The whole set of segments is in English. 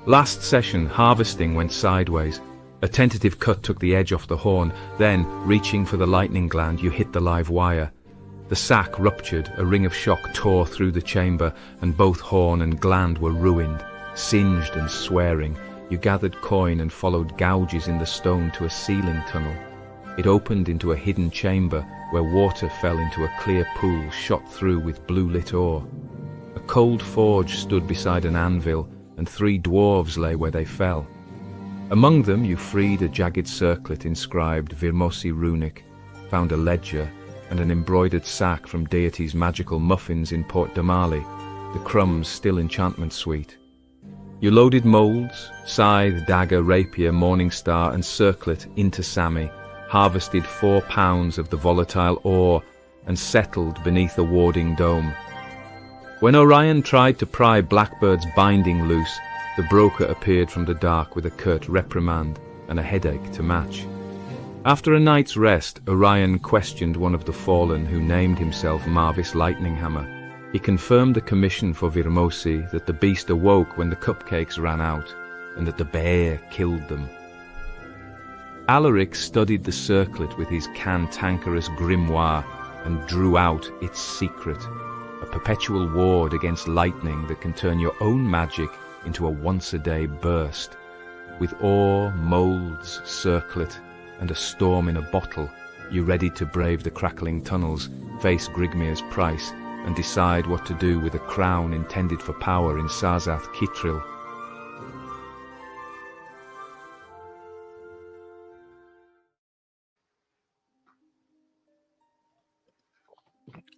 Last session, harvesting went sideways. A tentative cut took the edge off the horn, then, reaching for the lightning gland, you hit the live wire. The sac ruptured, a ring of shock tore through the chamber, and both horn and gland were ruined. Singed and swearing, you gathered coin and followed gouges in the stone to a ceiling tunnel. It opened into a hidden chamber where water fell into a clear pool shot through with blue-lit ore. A cold forge stood beside an anvil, and 3 dwarves lay where they fell. Among them you freed a jagged circlet inscribed Virmosi runic, found a ledger, and an embroidered sack from deity's magical muffins in Port Damali, the crumbs still enchantment sweet. You loaded moulds, scythe, dagger, rapier, morning star, and circlet into Sami, harvested 4 pounds of the volatile ore, and settled beneath a warding dome. When Orion tried to pry Blackbird's binding loose, the broker appeared from the dark with a curt reprimand and a headache to match. After a night's rest, Orion questioned one of the fallen who named himself Marvis Lightninghammer. He confirmed the commission for Virmosi that the beast awoke when the cupcakes ran out, and that the bear killed them. Alaric studied the circlet with his cantankerous grimoire and drew out its secret, a perpetual ward against lightning that can turn your own magic into a once-a-day burst. With ore, moulds, circlet, and a storm in a bottle, you ready to brave the crackling tunnels, face Grigmir's price, and decide what to do with a crown intended for power in Sarzath Kitril.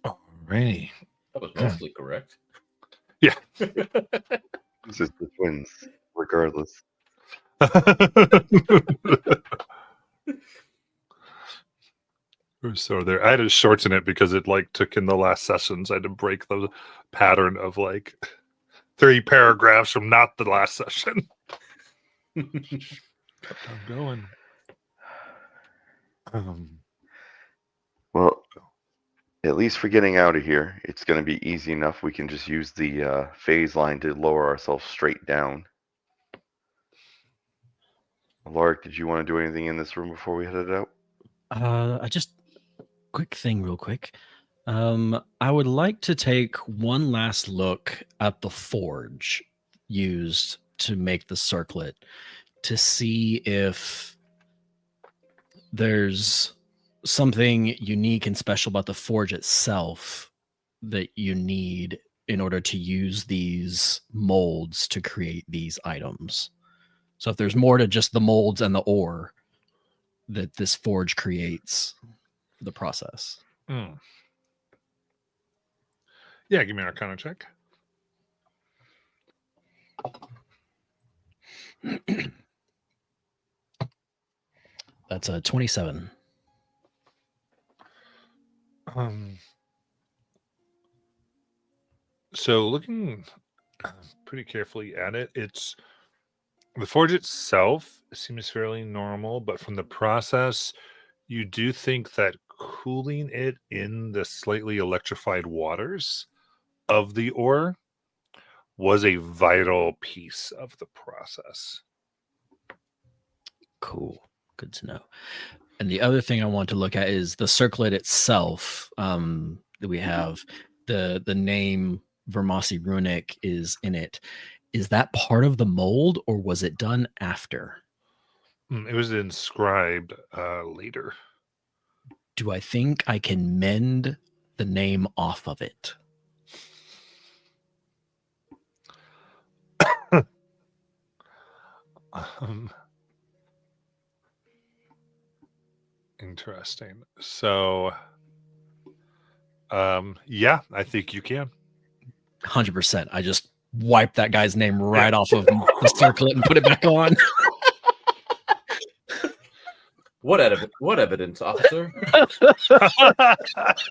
Alrighty. That was mostly correct. Yeah. It's just the twins, regardless. So there, I had to shorten it because it took in the last sessions. I had to break the pattern of 3 paragraphs from not the last session. Kept on going. Well, at least for getting out of here, it's going to be easy enough. We can just use the phase line to lower ourselves straight down. Alaric, did you want to do anything in this room before we headed out? Quick thing real quick. I would like to take one last look at the forge used to make the circlet to see if there's something unique and special about the forge itself that you need in order to use these molds to create these items. So if there's more to just the molds and the ore that this forge creates for the process. Yeah, give me an Arcana check. That's a 27. So looking pretty carefully at it, it's the forge itself seems fairly normal, but from the process, you do think that cooling it in the slightly electrified waters of the ore was a vital piece of the process. Cool. Good to know. And the other thing I want to look at is the circlet itself. That we have the name Virmosi runic is in it. Is that part of the mold, or was it done after? It was inscribed later. Do I think I can mend the name off of it? Interesting. So, yeah, I think you can. 100%. I just wiped that guy's name right off of the circlet and put it back on. What evidence, officer?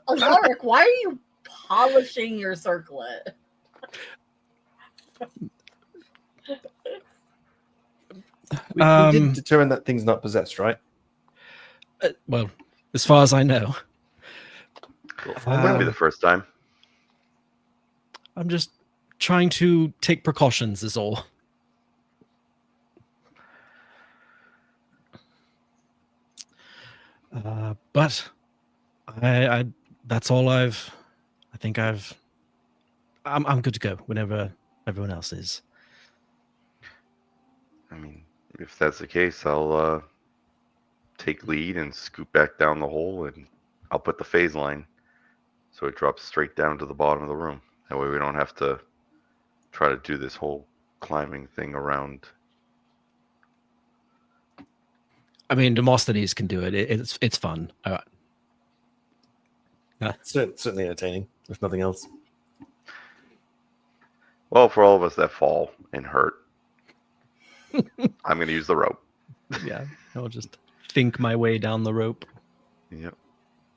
Alaric, why are you polishing your circlet? We did determine that thing's not possessed, right? Well, as far as I know. Wouldn't be the first time. I'm just trying to take precautions is all. But I that's all I think I'm good to go whenever everyone else is. I mean, if that's the case, I'll take lead and scoot back down the hole, and I'll put the phase line so it drops straight down to the bottom of the room. That way we don't have to try to do this whole climbing thing around. I mean, Demosthenes can do it. It's fun. Certainly entertaining, if nothing else. Well, for all of us that fall and hurt, I'm going to use the rope. Yeah, I'll just think my way down the rope. Yep.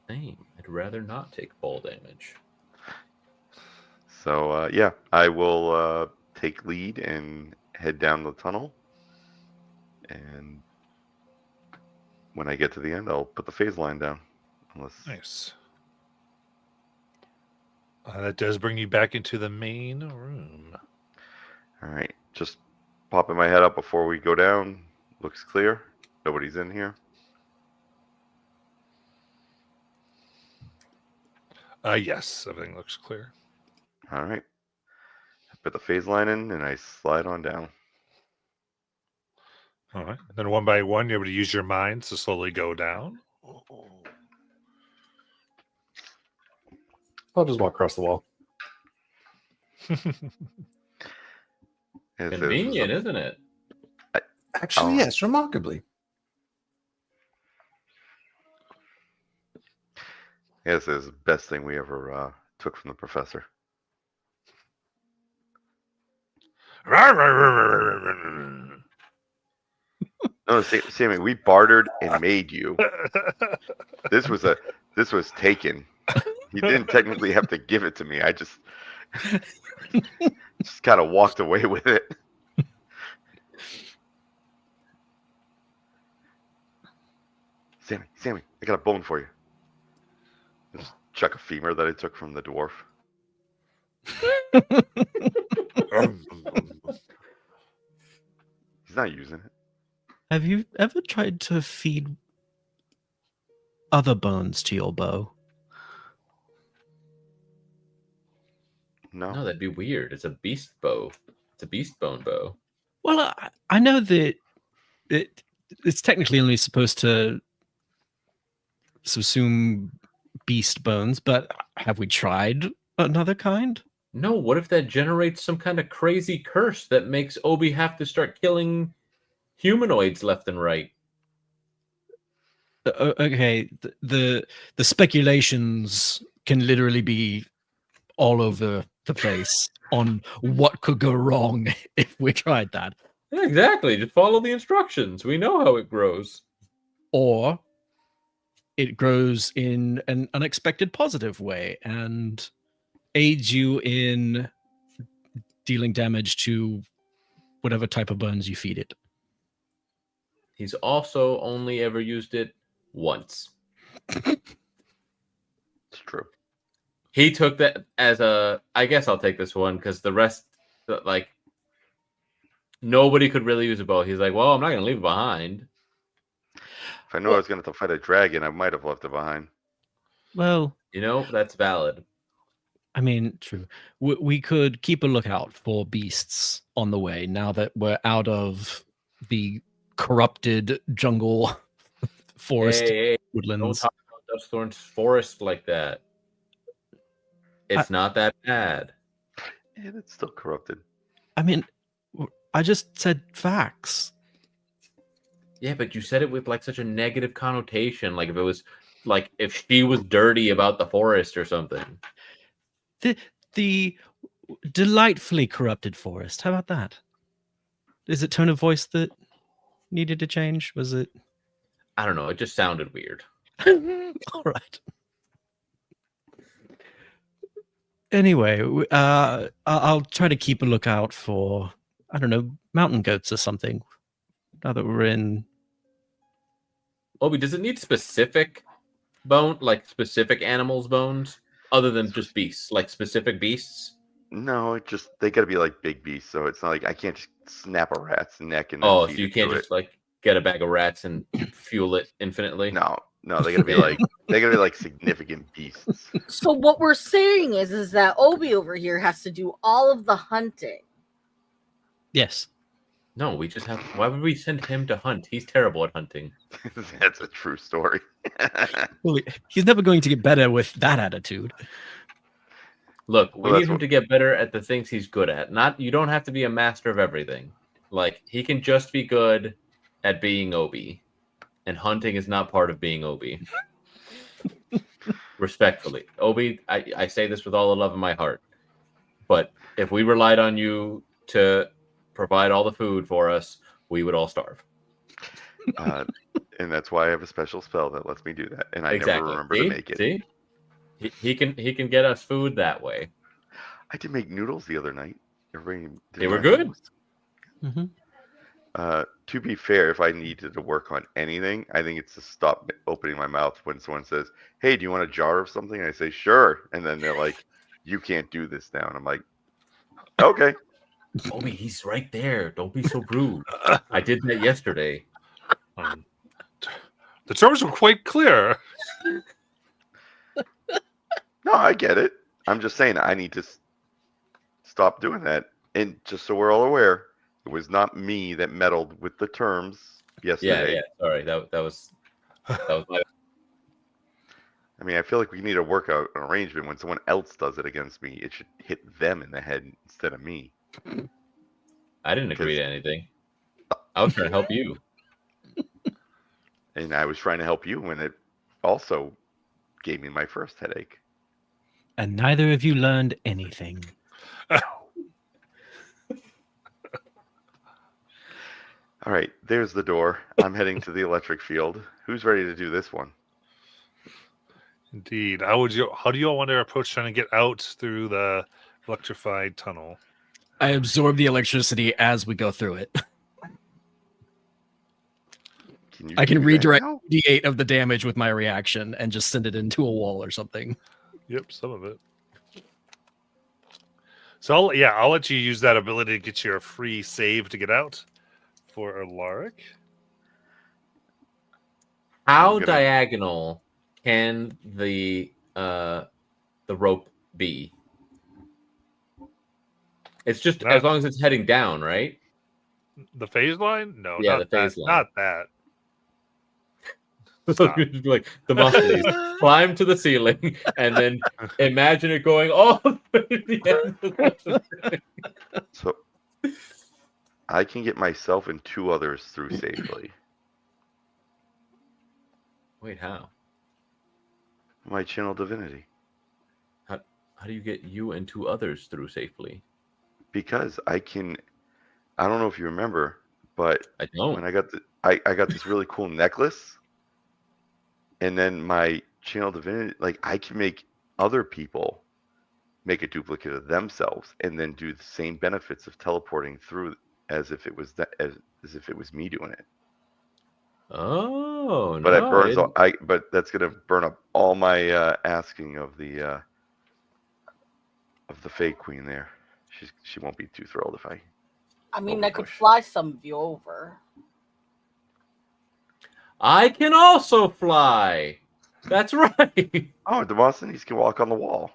Same. I'd rather not take fall damage. So, yeah, I will take lead and head down the tunnel. And when I get to the end, I'll put the phase line down. Unless... Nice. That does bring you back into the main room. All right, just popping my head up before we go down. Looks clear. Nobody's in here. Yes, everything looks clear. All right. I put the phase line in and I slide on down. All right. Then one by one, you're able to use your minds to slowly go down. I'll just walk across the wall. Convenient, isn't it? Actually, yes, remarkably. Yes, it's the best thing we ever took from the professor. No, Sammy, we bartered and made you. This was taken. He didn't technically have to give it to me. I just kind of walked away with it. Sammy, I got a bone for you. Just chuck a femur that I took from the dwarf. He's not using it. Have you ever tried to feed other bones to your bow? No. No, that'd be weird. It's a beast bow. It's a beast bone bow. Well, I know that it's technically only supposed to subsume beast bones, but have we tried another kind? No, what if that generates some kind of crazy curse that makes Obi have to start killing humanoids left and right? Okay, the speculations can literally be all over the place on what could go wrong if we tried that. Yeah, exactly. Just follow the instructions. We know how it grows. Or it grows in an unexpected positive way and aids you in dealing damage to whatever type of bones you feed it. He's also only ever used it once. It's true. He took that as a, I guess I'll take this one because the rest, like, nobody could really use a bow. He's like, well, I'm not going to leave it behind. If I knew I was going to fight a dragon, I might have left it behind. Well, You know, that's valid. I mean, true. We could keep a lookout for beasts on the way now that we're out of the corrupted jungle forest Hey, don't woodlands. talk about Dustthorn's forest like that. It's not that bad. Yeah, it's still corrupted. I mean, I just said facts. Yeah, but you said it with like such a negative connotation. Like if it was like if she was dirty about the forest or something. The delightfully corrupted forest. How about that? Is it tone of voice that needed to change? Was it? I don't know. It just sounded weird. All right. Anyway, I'll try to keep a lookout for, I don't know, mountain goats or something. Now that we're in. Obi, does it need specific bone, like specific animals' bones, other than just beasts, like specific beasts? No, it just they got to be like big beasts, so it's not like I can't just snap a rat's neck and then Oh, feed so you it can't to just like get a bag of rats and fuel it infinitely? No, No, they gotta be like significant beasts. So what we're saying is that Obi over here has to do all of the hunting. Yes. No, we just have. Why would we send him to hunt? He's terrible at hunting. That's a true story. Well, he's never going to get better with that attitude. Look, we Well, need that's him what- to get better at the things he's good at. Not you don't have to be a master of everything. Like he can just be good at being Obi, and hunting is not part of being Obi. Respectfully, Obi, I say this with all the love in my heart, but if we relied on you to provide all the food for us, we would all starve. And that's why I have a special spell that lets me do that, and I never remember to make it. See, he can get us food that way. I did make noodles the other night. Everybody did They were not good. know. To be fair, if I needed to work on anything, I think it's to stop opening my mouth when someone says, "Hey, do you want a jar of something?" I say, "Sure," and then they're like, "You can't do this now," and I'm like, "Okay." Obi, he's right there. Don't be so rude. I did that yesterday. The terms were quite clear. No, I get it. I'm just saying I need to stop doing that. And just so we're all aware, it was not me that meddled with the terms yesterday. Yeah. Sorry, that was my. I mean, I feel like we need to work out an arrangement. When someone else does it against me, it should hit them in the head instead of me. I didn't agree to anything. I was trying to help you. And I was trying to help you when it also gave me my first headache. And neither of you learned anything. All right, there's the door. I'm heading to the electric field. Who's ready to do this one? Indeed. How do you all want to approach trying to get out through the electrified tunnel? I absorb the electricity as we go through it. I can do that redirect now? D8 of the damage with my reaction and just send it into a wall or something. Yep, some of it. So I'll let you use that ability to get your free save to get out for Alaric. How gonna- diagonal can the rope be? It's just Not- as long as it's heading down, right? The phase line? No, Yeah, not the phase that. line. Not that. Stop. Like the muscles climb to the ceiling and then imagine it going all the way to the end of the So I can get myself and two others through safely. Wait, how? My channel divinity. How do you get you and two others through safely? Because I don't know if you remember, but I don't. when I got I got this really cool necklace, and then my channel divinity, like I can make other people make a duplicate of themselves and then do the same benefits of teleporting through as if it was as if it was me doing it. Oh, But no, it burns didn't- all, but that's gonna burn up all my asking of the Fae Queen there. She won't be too thrilled if I. I mean, I could Overpush. fly some of you over. I can also fly. That's right. Oh, Demosthenes can walk on the wall.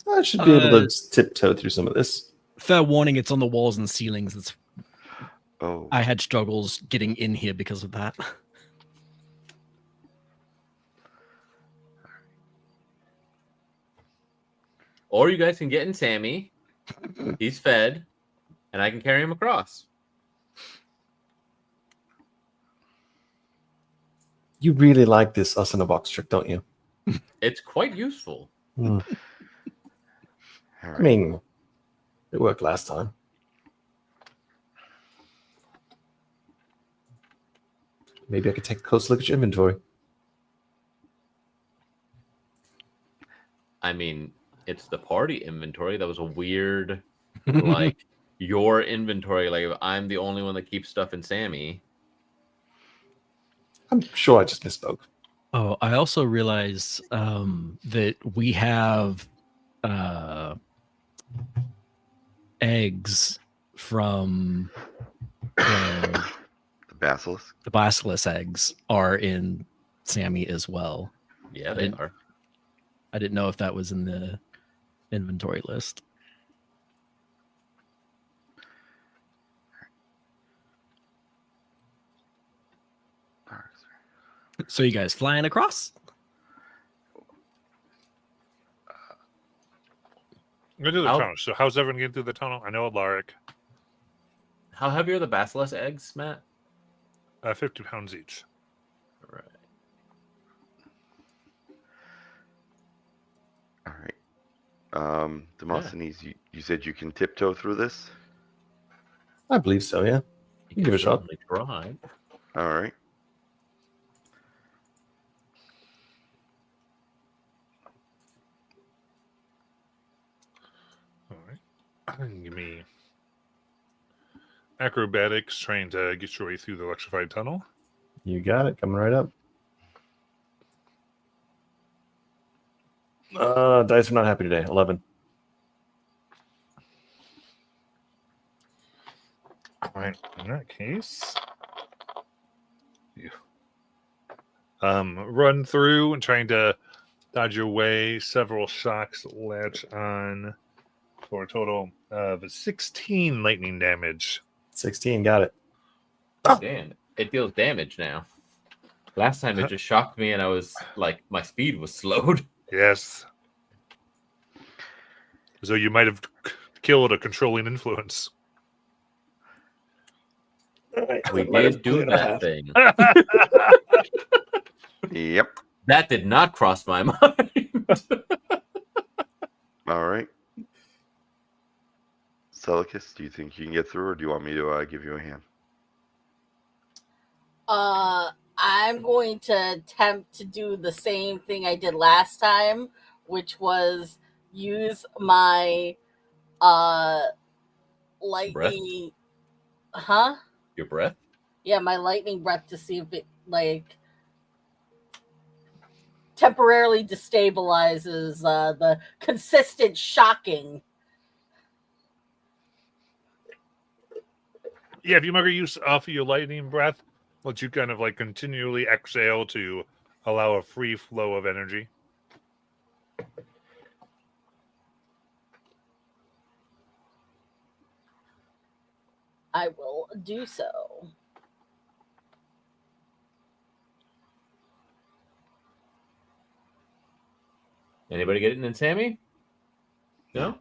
I should be able to tiptoe through some of this. Fair warning, it's on the walls and ceilings. That's Oh, I had struggles getting in here because of that. Or you guys can get in Sammy. He's fed, and I can carry him across. You really like this us in a box trick, don't you? It's quite useful. Hmm. all I right. mean, it worked last time. Maybe I could take a close look at your inventory. I mean, it's the party inventory. That was a weird, like, your inventory. Like, if I'm the only one that keeps stuff in Sammy. I'm sure I just misspoke. Oh, I also realized that we have eggs from The basilisk. the basilisk eggs are in Sammy as well. Yeah, I they didn't- are. I didn't know if that was in the inventory list. So you guys flying across? I'm gonna do the I'll- tunnel. So how's everyone getting through the tunnel? I know Alaric, How heavy are the basilisk eggs, Matt? 50 pounds each. All right. All right. Demosthenes, you said you can tiptoe through this? I believe so, yeah. You Give it a shot. certainly try. All right. All right. Give me acrobatics, trying to get your way through the electrified tunnel. You got it. Coming right up. Dice are not happy today. 11. All right. In that case, you run through and trying to dodge your way. Several shocks latch on for a total of 16 lightning damage. 16. Got it. Damn, it deals damage now. Last time it just shocked me, and I was like, my speed was slowed. Yes. So you might have killed a controlling influence. We did do that thing. Yep. That did not cross my mind. All right. Celicus, do you think you can get through, or do you want me to give you a hand? I'm going to attempt to do the same thing I did last time, which was use my lightning. Huh? Your breath? Yeah, my lightning breath to see if it temporarily destabilizes the consistent shocking. Yeah, if you make use of your lightning breath, let you kind of continually exhale to allow a free flow of energy. I will do so. Anybody get it in Sammy? No?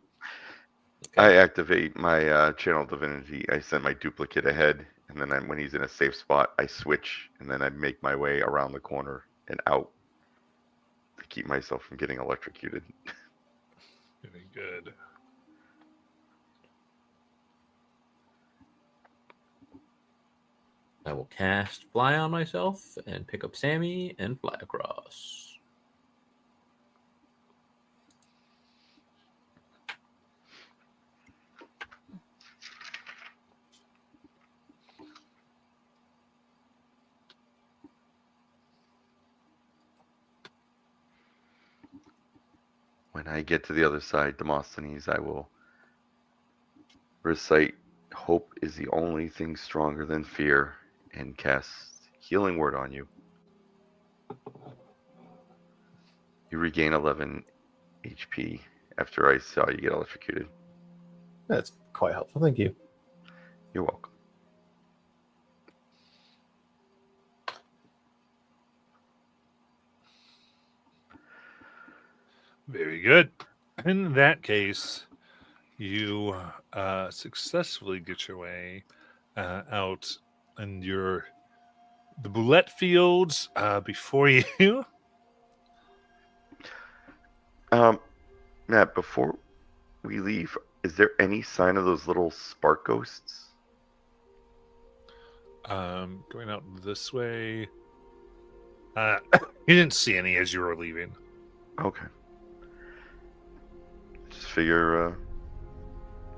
I activate my channel divinity. I send my duplicate ahead, and then when he's in a safe spot, I switch, and then I make my way around the corner and out to keep myself from getting electrocuted. Very good. I will cast Fly on myself and pick up Sammy and fly across. When I get to the other side, Demosthenes, I will recite, "Hope is the only thing stronger than fear," and cast Healing Word on you. You regain 11 HP after I saw you get electrocuted. That's quite helpful. Thank you. You're welcome. Very good. In that case, you successfully get your way out, and the boulette fields before you. Matt, before we leave, is there any sign of those little spark ghosts? Going out this way. You didn't see any as you were leaving. Okay. Just figure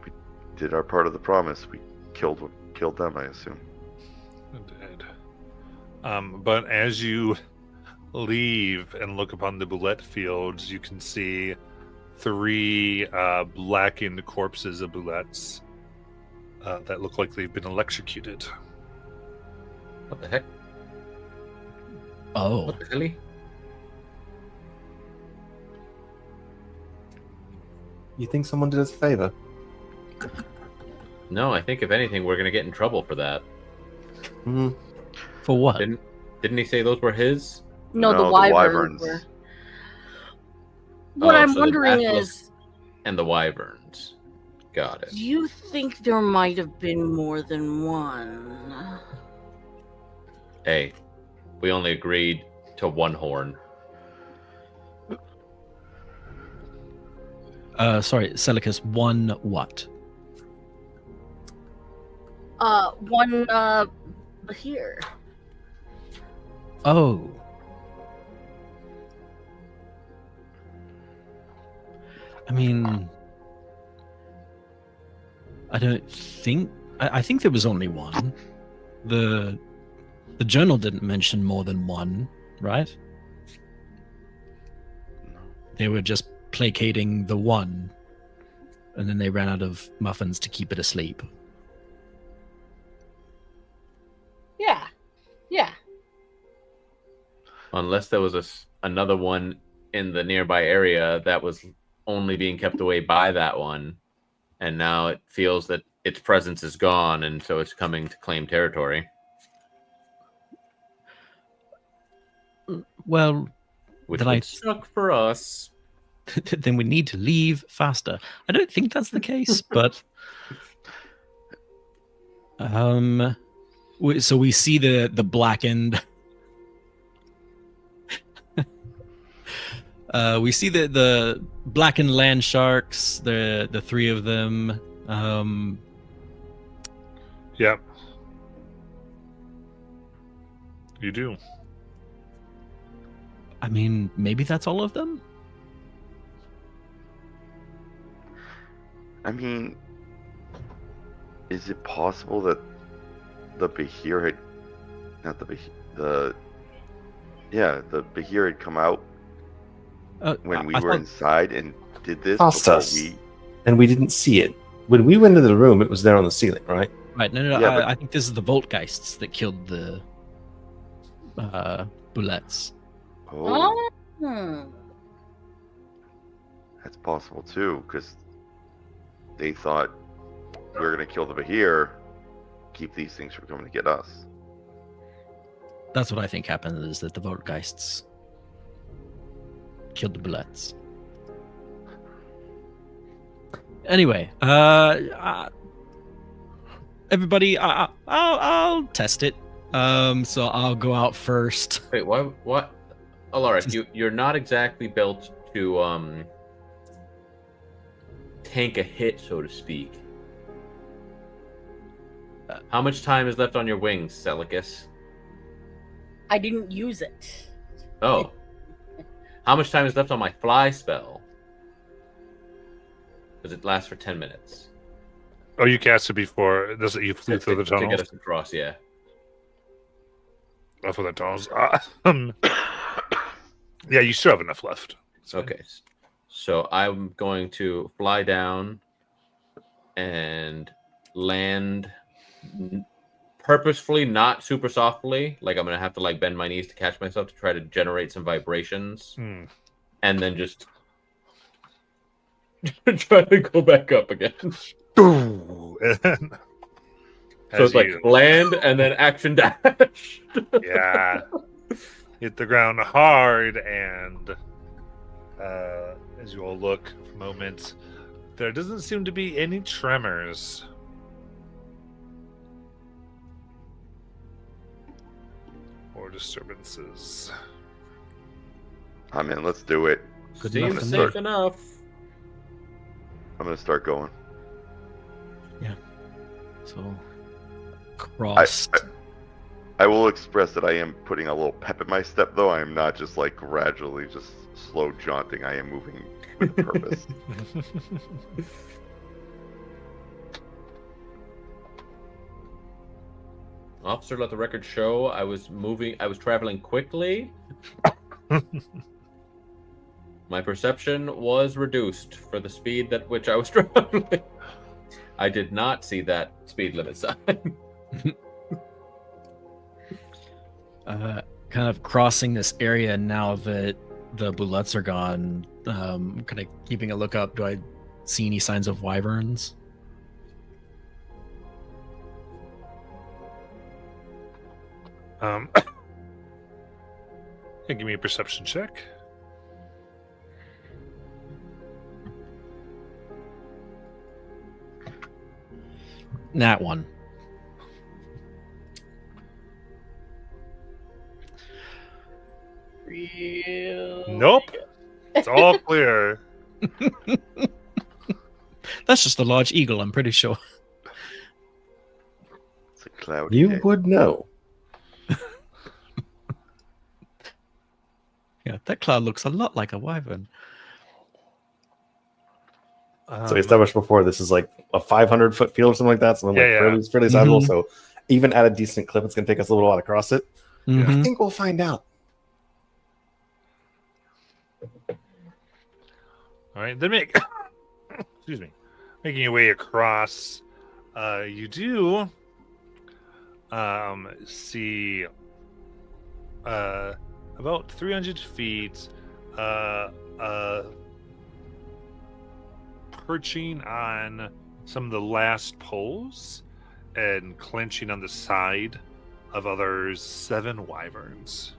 we did our part of the promise. We killed them, I assume. Indeed. But as you leave and look upon the boulette fields, you can see 3 blackened corpses of boulettes that look like they've been electrocuted. What the heck? Oh, What the hell? You think someone did us a favor? No, I think if anything, we're gonna get in trouble for that. Hmm. for what? Didn't he say those were his? No, No, the the wyverns wyverns. were. What Oh, I'm so the wondering Rathalos is, and the wyverns. Got it. do you think there might have been more than one? Hey, we only agreed to one horn. Sorry, Celicus, one what? One here. Oh. I mean, I don't think. I think there was only one. The journal didn't mention more than one, right? They were just placating the one, and then they ran out of muffins to keep it asleep. Yeah. Yeah. Unless there was another one in the nearby area that was only being kept away by that one, and now it feels that its presence is gone, and so it's coming to claim territory. Well, Which Then would I- suck for us. then we need to leave faster. I don't think that's the case, but so we see the blackened. We see the blackened land sharks. The three of them. Yep. You do. I mean, maybe that's all of them. I mean, is it possible that the Behir had, not the Behir, the Behir had come out when we I were thought- inside and did this Past before us. we? And we didn't see it. When we went into the room, it was there on the ceiling, right? Right, no. Yeah, but- I think this is the Voltgeists that killed the bullets. Oh, Hmm. that's possible too, because they thought we were gonna kill the Behir, keep these things from coming to get us. That's what I think happened, is that the Voltgeists killed the bullets. Anyway, everybody, I'll test it. So I'll go out first. Wait, what? Alaric, you're not exactly built to tank a hit, so to speak. How much time is left on your wings, Celicus? I didn't use it. Oh. How much time is left on my fly spell? Does it last for 10 minutes? Oh, you cast it before. Does it? You flew through the To get tunnels. us across, yeah. Off of the tunnels. Yeah, you still have enough left. Okay. So I'm going to fly down and land purposefully, not super softly. Like I'm going to have to like bend my knees to catch myself to try to generate some vibrations. Hmm. And then just try to go back up again. Ooh, and So it's like land and then action dash. yeah, hit the ground hard, and as you all look for a moment, there doesn't seem to be any tremors. Or disturbances. I'm in. Let's do it. Good Seems enough for safe me. enough. I'm gonna start going. So crossed. I will express that I am putting a little pep in my step, though. I am not just like gradually just slow jaunting. I am moving with purpose. Officer, let the record show I was traveling quickly. My perception was reduced for the speed at which I was traveling. I did not see that speed limit sign. kind of crossing this area now that the bullets are gone, kind of keeping a look up. Do I see any signs of wyverns? Yeah, give me a perception check. Nat one. Nope. It's all clear. That's just a large eagle, I'm pretty sure. It's a cloudy You day. would know. Yeah, that cloud looks a lot like a wyvern. So we established before this is like a 500-foot field or something like that. Something Yeah, like fairly sizable. Mhm. So even at a decent clip, it's going to take us a little while to cross it. I Mhm. think we'll find out. All right, then excuse me, making your way across. You do see about 300 feet perching on some of the last poles and clenching on the side of others 7 wyverns.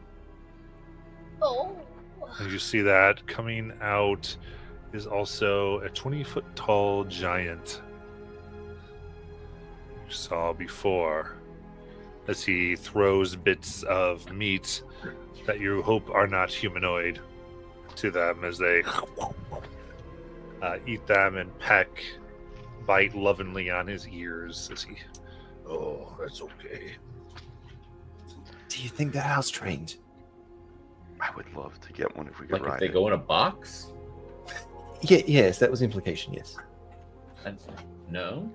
Oh. And you see that coming out is also a 20-foot tall giant you saw before, as he throws bits of meat that you hope are not humanoid to them as they eat them and peck, bite lovingly on his ears as he, oh, that's okay. Do you think that house trained? I would love to get one if we could Like if ride they it. go in a box? Yeah, yes, that was the implication, yes. No.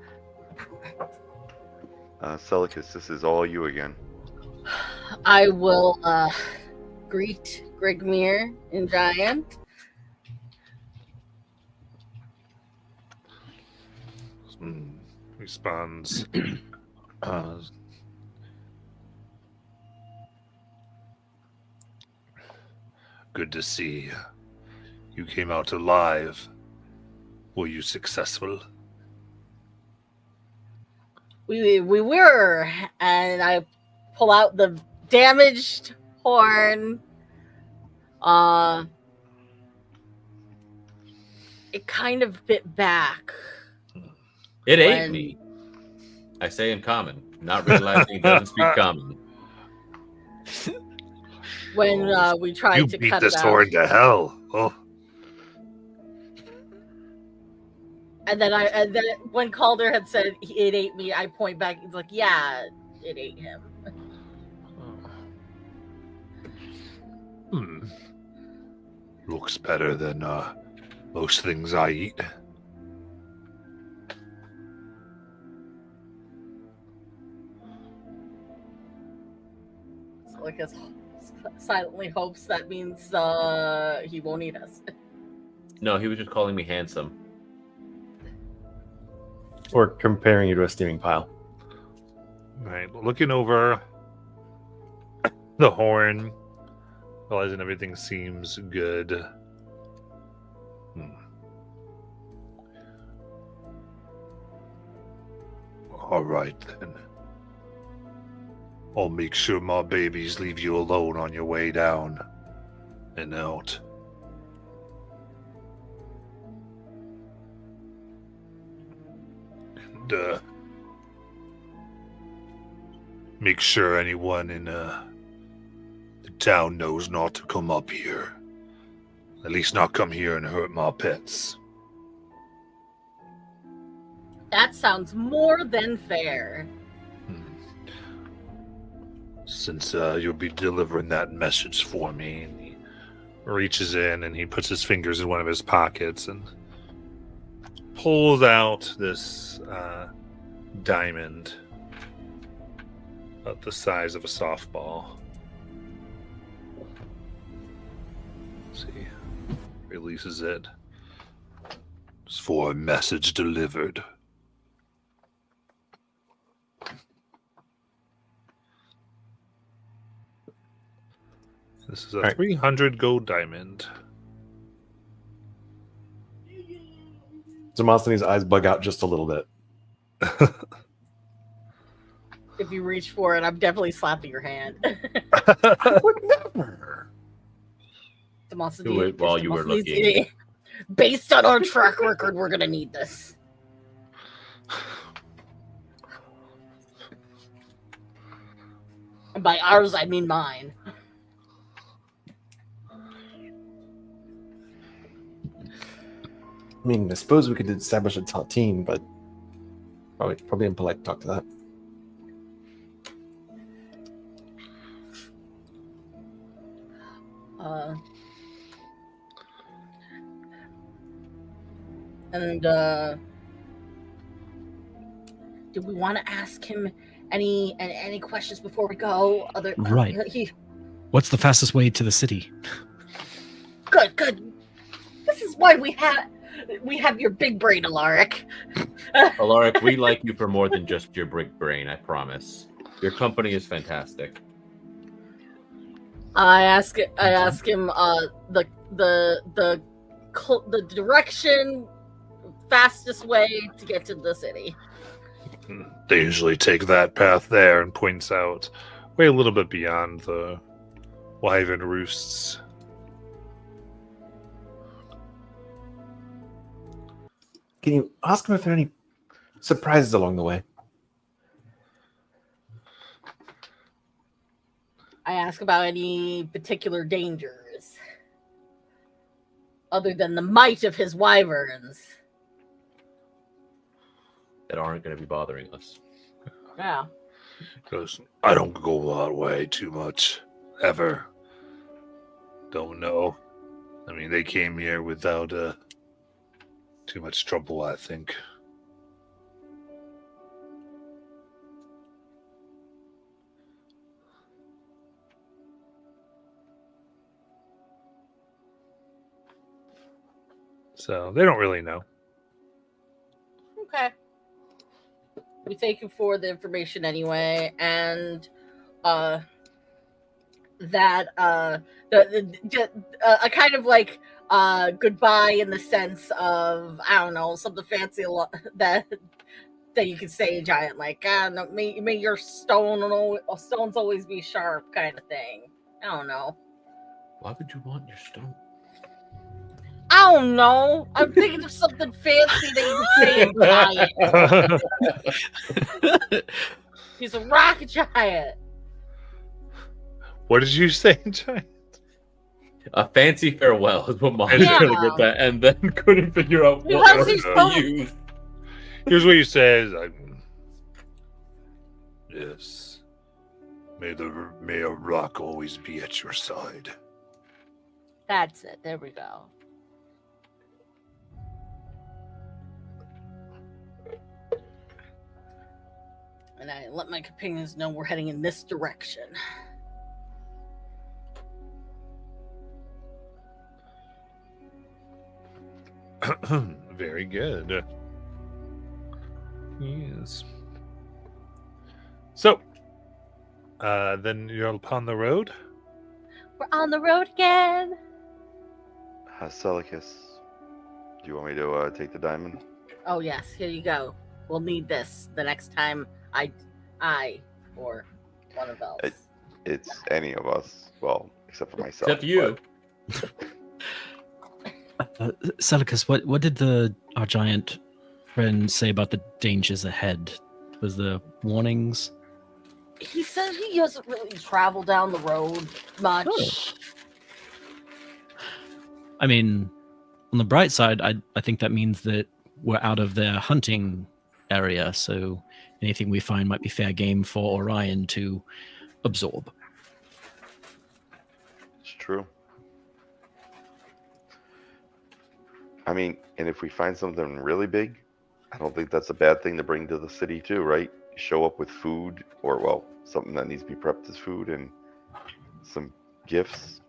Celicus, this is all you again. I will greet Grigmir in Giant. Responds. Good to see. You came out alive. Were you successful? We were, and I pull out the damaged horn. It kind of bit back. It ate When- me. I say in common, not realizing he doesn't speak common. When we tried You to beat cut this it out. horn to hell. Oh, And then when Calder had said it ate me, I point back. He's like, yeah, it ate him. Looks better than most things I eat. So like, silently hopes that means he won't eat us. No, he was just calling me handsome. Or comparing you to a steaming pile. Right, looking over the horn, realizing everything seems good. All right, then. I'll make sure my babies leave you alone on your way down and out. And make sure anyone in the town knows not to come up here. At least not come here and hurt my pets. That sounds more than fair. Since you'll be delivering that message for me. And he reaches in and he puts his fingers in one of his pockets and pulls out this diamond about the size of a softball. Let's see. Releases it. It's for a message delivered. This is a Right. 300 gold diamond. Demosthenes' eyes bug out just a little bit. If you reach for it, I'm definitely slapping your hand. I would never. Demosthenes, Do it while you were looking. Based on our track record, we're gonna need this. And by ours, I mean mine. I mean, I suppose we could establish a top team, but probably impolite to talk to that. Do we want to ask him any questions before we go? Right. What's the fastest way to the city? Good. This is why we have your big brain, Alaric. Alaric, we like you for more than just your big brain, I promise. Your company is fantastic. I ask him the direction, fastest way to get to the city. They usually take that path there, and points out way a little bit beyond the wyvern roosts. Can you ask him if there are any surprises along the way? I ask about any particular dangers, other than the might of his wyverns. That aren't going to be bothering us. Yeah. Goes, I don't go that way too much, ever. Don't know. I mean, they came here without too much trouble, I think. So they don't really know. Okay. We thank you for the information anyway, and a kind of like goodbye in the sense of, I don't know, something fancy that you could say in giant, like no, may your stones always be sharp, kind of thing. I don't know. Why would you want your stone? I don't know. I'm thinking of something fancy that you could say in giant. He's a rock giant. What did you say, Giant? A fancy farewell is what mine Yeah. trying to get that, and then couldn't figure out You what have words these to bones. use. Here's what he says. Yes. May a rock always be at your side. That's it. There we go. And I let my companions know we're heading in this direction. Very good. Yes. So, then you're upon the road. We're on the road again. Celicus, do you want me to take the diamond? Oh yes, here you go. We'll need this the next time I or one of else. It's any of us. Well, except for myself. Except you. Celicus, what did our giant friend say about the dangers ahead? Was the warnings? He says he doesn't really travel down the road much. Oh. I mean, on the bright side, I think that means that we're out of their hunting area, so anything we find might be fair game for Orion to absorb. It's true. I mean, and if we find something really big, I don't think that's a bad thing to bring to the city too, right? Show up with food, or well, something that needs to be prepped as food and some gifts.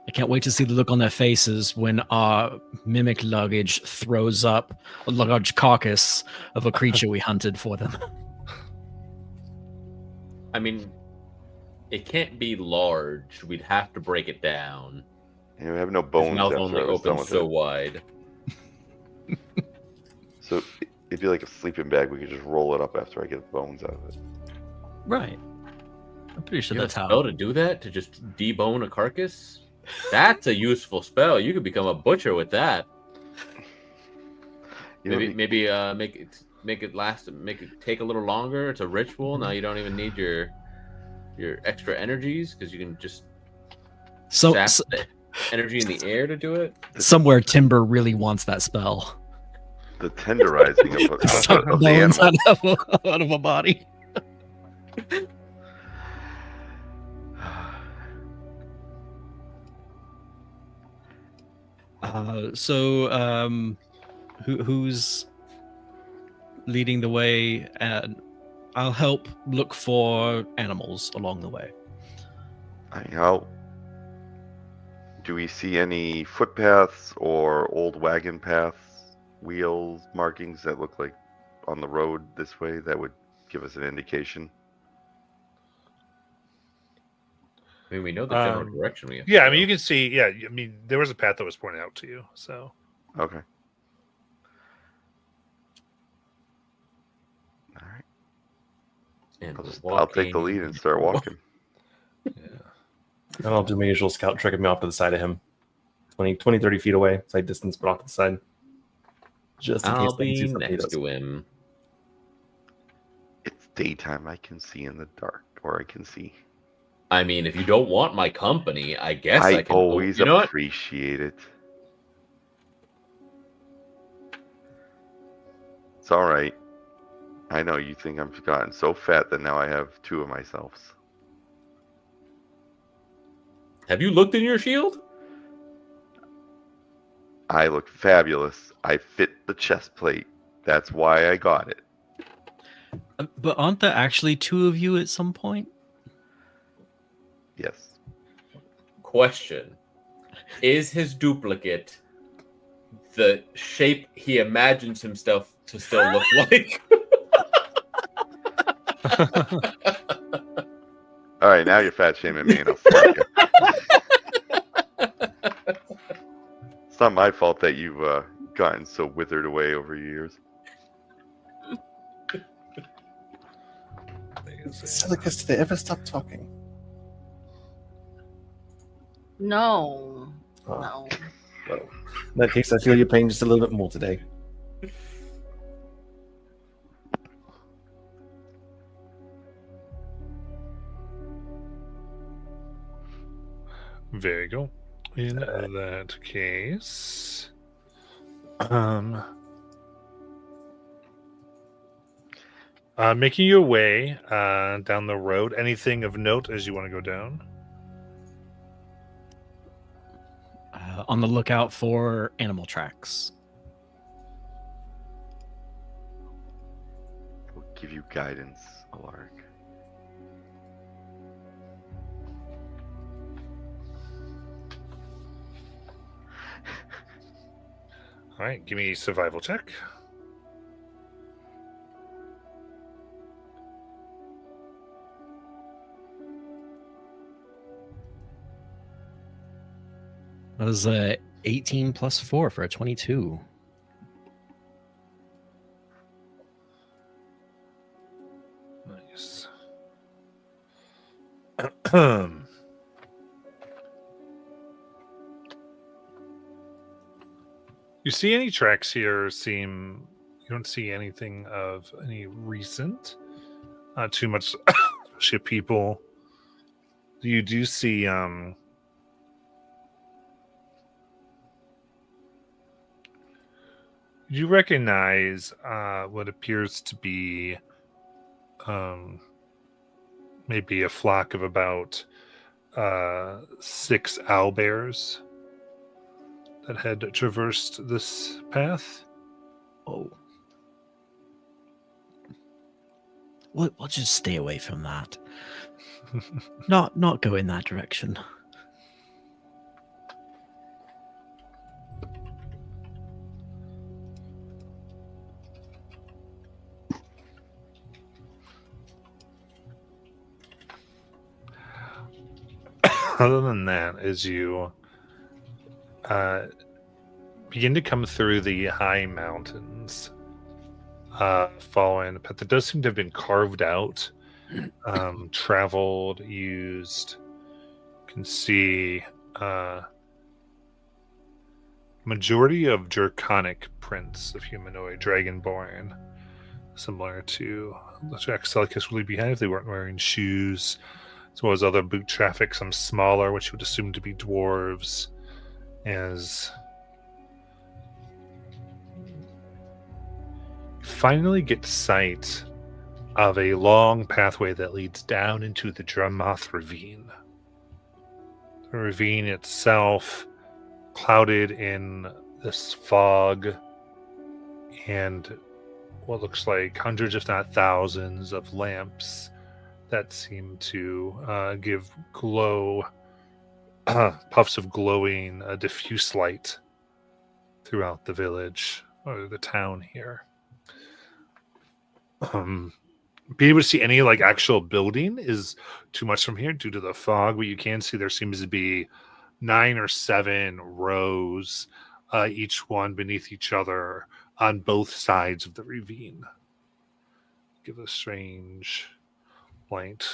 I can't wait to see the look on their faces when our mimic luggage throws up a large carcass of a creature we hunted for them. I mean, It can't be large. We'd have to break it down. And we have no His bones mouth after only I was done opens with so it. wide. So it'd be like a sleeping bag. We could just roll it up after I get the bones out of it. Right. I'm pretty sure You have that's a how. spell to do that? To just debone a carcass? That's a useful spell. You could become a butcher with that. You know, Maybe make it last. Make it take a little longer. It's a ritual. Now you don't even need your extra energies because you can just So, sap the energy in the air to do it. somewhere Timber really wants that spell. the tenderizing of, Suck of the bones animal. out of a body. Who's leading the way? And I'll help look for animals along the way. I mean, do we see any footpaths or old wagon paths, wheels, markings that look like on the road this way that would give us an indication? I mean, we know the general Um, direction we have. Yeah, to I mean, go. you can see. Yeah, I mean, there was a path that was pointed out to you. So Okay. All right. And I'll take the walking. lead and start walking. And I'll do my usual scout trick of me off to the side of him. 20, 30 feet away, side distance, but off to the side. Just in I'll case I can see be something he next does. to him. It's daytime. I can see in the dark, or I can see. I mean, if you don't want my company, I guess I I can. always You know what? appreciate it. It's all right. I know you think I've gotten so fat that now I have two of myselves. Have you looked in your shield? I look fabulous. I fit the chest plate. That's why I got it. But aren't there actually two of you at some point? Yes. Question: is his duplicate the shape he imagines himself to still look like? All right, now you're fat shaming me, and I'll smack you. It's not my fault that you've gotten so withered away over years. Silicus, did they ever stop talking? No. Oh, No. well, in that case, I feel your pain just a little bit more today. very cool. In that case, making your way down the road. Anything of note as you want to go down? On the lookout for animal tracks. We'll give you guidance, Alark. All right, give me a survival check. That was 18 plus 4 for a 22. Nice. You see any tracks here? You don't see anything of any recent. Not too much ship people. You do see you recognize what appears to be maybe a flock of about 6 owlbears that had traversed this path. Oh. We'll just stay away from that. Not go in that direction. other than that, as you begin to come through the high mountains, following a path that does seem to have been carved out, traveled, used. You can see majority of Draconic prints of humanoid dragonborn, similar to the Jaxelicus would leave behind if they weren't wearing shoes, as well as other boot traffic, some smaller, which you would assume to be dwarves, as you finally get sight of a long pathway that leads down into the Drummoth Ravine. The ravine itself clouded in this fog and what looks like hundreds, if not thousands, of lamps that seem to give glow, puffs of glowing, diffuse light throughout the village or the town here. Being able to see any like actual building is too much from here due to the fog, but you can see there seems to be 9 or 7 rows, each one beneath each other on both sides of the ravine. Give a strange light.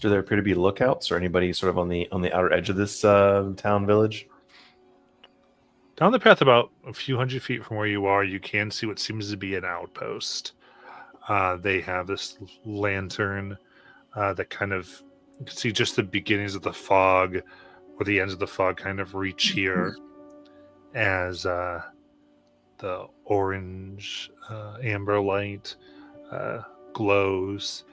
Do there appear to be lookouts or anybody sort of on the outer edge of this town village? Down the path about a few hundred feet from where you are, you can see what seems to be an outpost. They have this lantern that kind of, you can see just the beginnings of the fog or the ends of the fog kind of reach here as the orange amber light glows.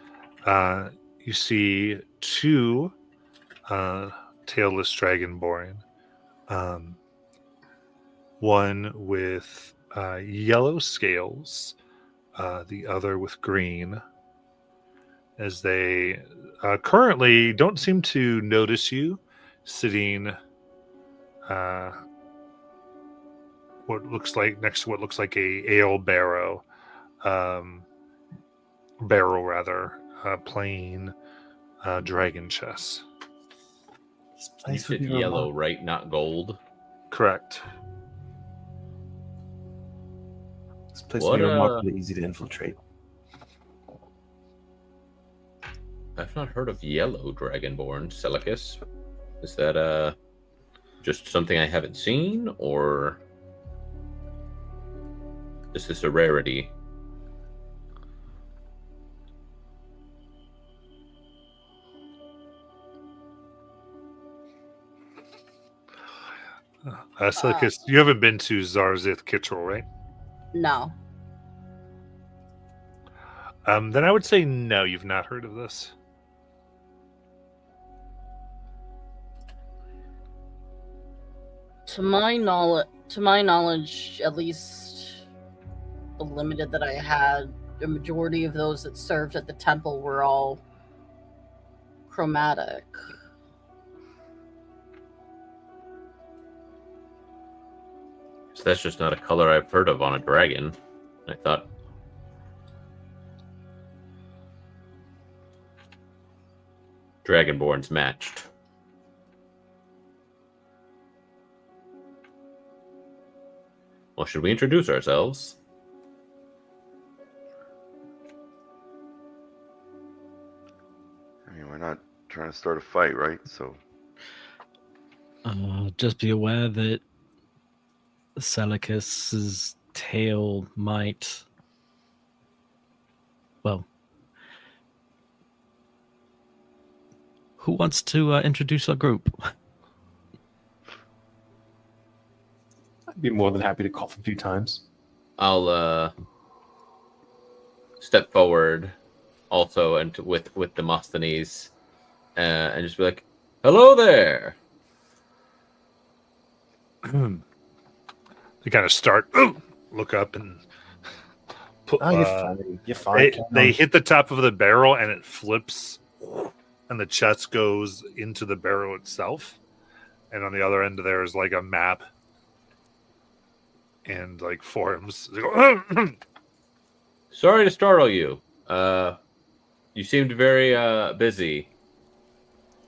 You see 2 tailless dragonborn. One with yellow scales, the other with green, as they currently don't seem to notice you sitting what looks like next to what looks like a ale barrel, playing dragon chess. You said yellow, right? Not gold. Correct. This place What, would be remarkably easy to infiltrate. I've not heard of yellow dragonborn, Celicus. Is that just something I haven't seen, or is this a rarity? Celicus, you haven't been to Zarzith Kittrell, right? No. Then I would say no, you've not heard of this. To my knowledge, at least the limited that I had, the majority of those that served at the temple were all chromatic. So that's just not a color I've heard of on a dragon. I thought Dragonborn's matched. Well, should we introduce ourselves? I mean, we're not trying to start a fight, right? So Just be aware that Celicus's tail might, well, who wants to introduce our group? I'd be more than happy to cough a few times. I'll step forward also and with Demosthenes and just be like, "Hello there." They kind of start, look up and put, Oh, you're fine. You're fine. they hit the top of the barrel and it flips and the chest goes into the barrel itself. And on the other end there is like a map and like forms. They go, Sorry to startle you. You seemed very busy.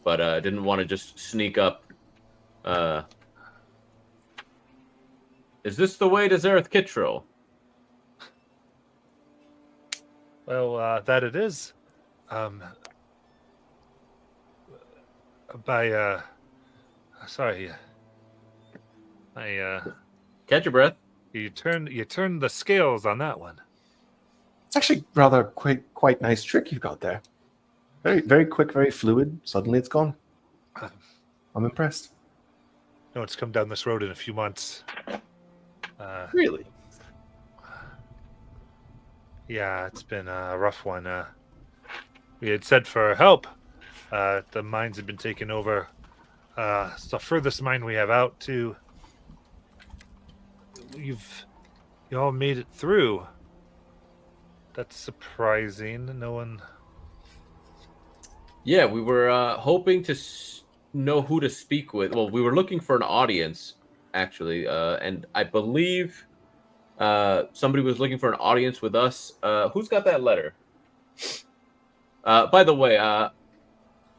but didn't want to just sneak up. Is this the way to Zareth Kittrell? Well, that it is. Sorry. Catch your breath. You turned the scales on that one. It's actually rather quite nice trick you've got there. Very, very quick, very fluid. Suddenly it's gone. I'm impressed. No, it's come down this road in a few months. Really? Yeah, it's been a rough one. We had said for help. The mines had been taken over. It's the furthest mine we have out to. You all made it through. That's surprising. No one. Yeah, we were hoping to know who to speak with. Well, we were looking for an audience, actually, and I believe somebody was looking for an audience with us. Who's got that letter? By the way,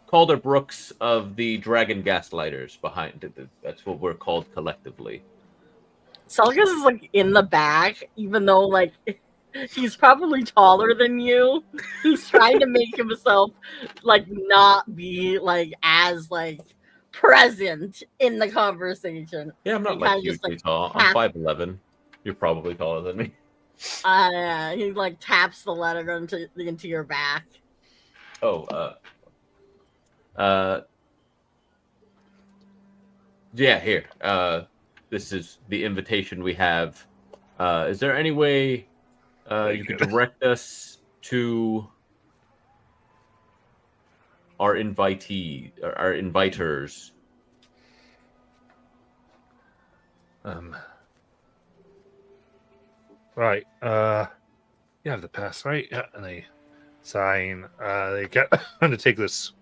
Calder Brooks of the Dragon Gaslighters behind it. That's what we're called collectively. Selgus is like in the back, even though like he's probably taller than you. He's trying to make himself like not be like as like present in the conversation. Yeah, I'm not He like kinda just, hugely like, tall. I'm 5'11". You're probably taller than me. He like taps the letter into your back. Oh, yeah, here. This is the invitation we have. Is there any way you could direct us to our invitee, or our inviters? Right. You have the pass, right? Yeah, and they sign. They get to take this.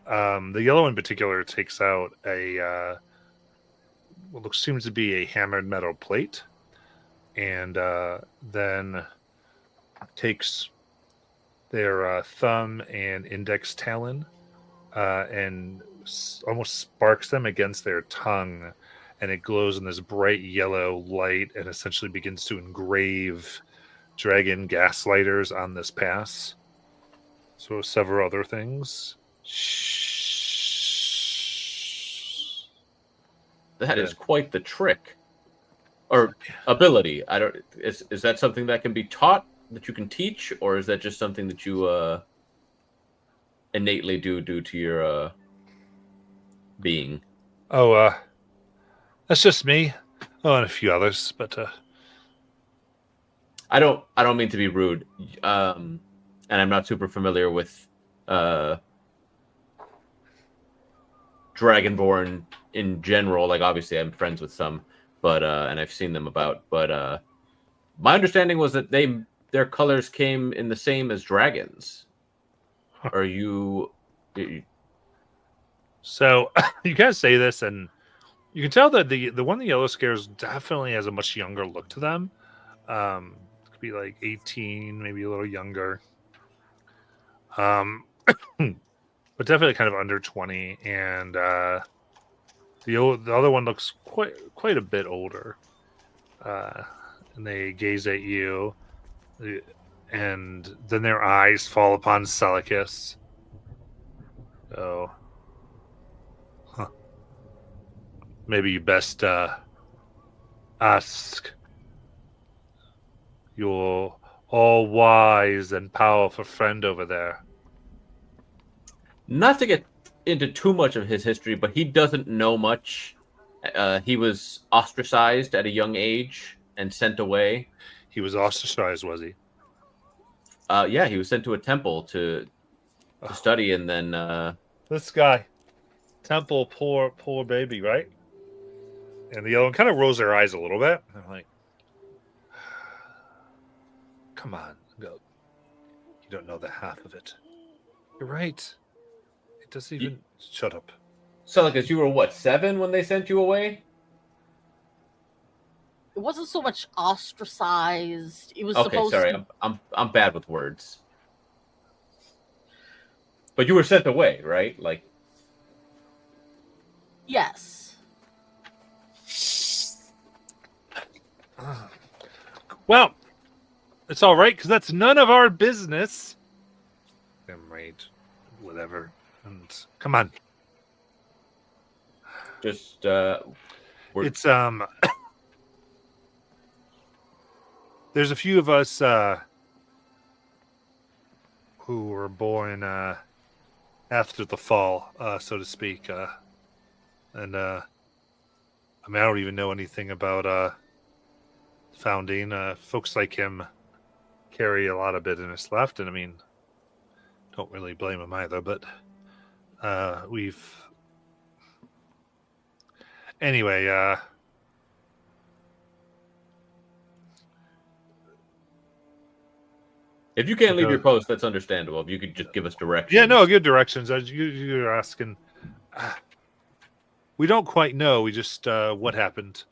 The yellow in particular takes out a what seems to be a hammered metal plate, and then takes their thumb and index talon and almost sparks them against their tongue, and it glows in this bright yellow light and essentially begins to engrave dragon gaslighters on this pass. So several other things. That is quite the trick, or ability. I don't. Is that something that can be taught, that you can teach, or is that just something that you innately do due to your being? Oh, that's just me. Oh, and a few others, but I don't mean to be rude, and I'm not super familiar with Dragonborn in general. Like, obviously I'm friends with some, but and I've seen them about, but my understanding was that their colors came in the same as dragons. Are you so you guys say this, and you can tell that the one in the yellow scares definitely has a much younger look to them. Could be like 18, maybe a little younger. But definitely kind of under 20, and the other one looks quite a bit older. And they gaze at you, and then their eyes fall upon Seleucus. So, maybe you best ask your all-wise and powerful friend over there. Not to get into too much of his history, but he doesn't know much. He was ostracized at a young age and sent away. He was ostracized, was he? Yeah, he was sent to a temple to study, and then This guy, temple, poor baby, right? And the yellow one kind of rolls their eyes a little bit. I'm like, come on, go. You don't know the half of it. You're right. It doesn't even shut up. Seleucus, you were what, 7 when they sent you away? It wasn't so much ostracized. It was Okay, supposed sorry, to. I'm bad with words. But you were sent away, right? Like, Yes. Well, it's all right because that's none of our business. I'm right. Whatever. And come on. just It's there's a few of us who were born after the fall, so to speak. And I mean, I don't even know anything about founding. Folks like him carry a lot of bitterness left, and I mean, don't really blame him either. But we've anyway. if you can't leave your post, that's understandable. If you could just give us directions. Yeah, no, good directions. You're asking. We don't quite know. We just what happened.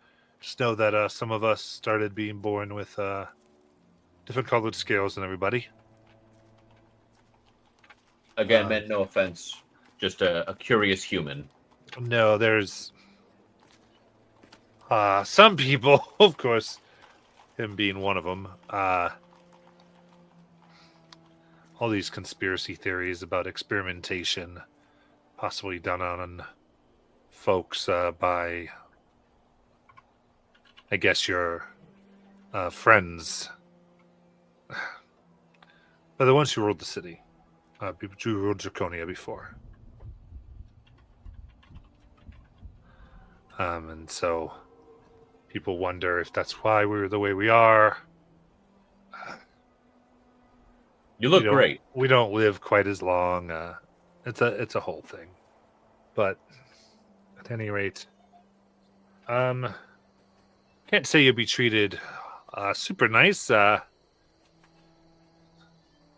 Just know that some of us started being born with different colored scales than everybody. Again, meant no offense. Just a curious human. No, there's some people, of course, him being one of them. All these conspiracy theories about experimentation possibly done on folks by, I guess, your friends. But the ones who ruled the city. People who ruled Draconia before. And so people wonder if that's why we're the way we are. You look great. We don't live quite as long. It's a whole thing. But at any rate, can't say you'll be treated super nice. Well,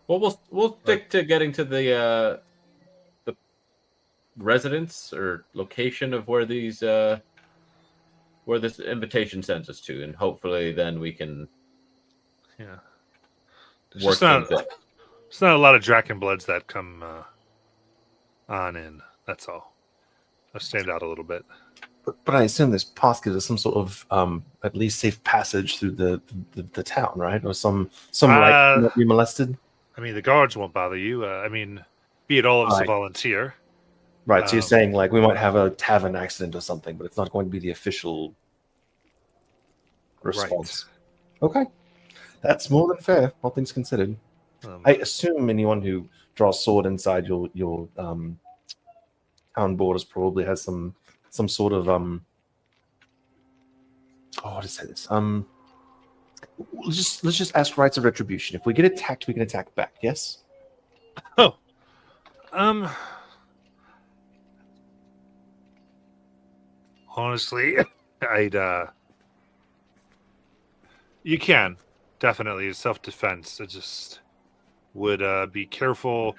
we'll stick to getting to the residence or location of where these where this invitation sends us to, and hopefully then we can work things out. It's not a lot of Drakenbloods that come on in. That's all. I stand out a little bit. But I assume this pass gives us some sort of at least safe passage through the town, right? Or some right not be molested. I mean, the guards won't bother you. I mean, be it all of us a volunteer. Right. So you're saying like we might have a tavern accident or something, but it's not going to be the official response. Right. Okay, that's more than fair, all things considered. I assume anyone who draws sword inside your town borders probably has some sort of how to say this? Let's just ask rights of retribution. If we get attacked, we can attack back. Yes. Oh. Honestly, I'd you can definitely. It's self-defense. It just would be careful.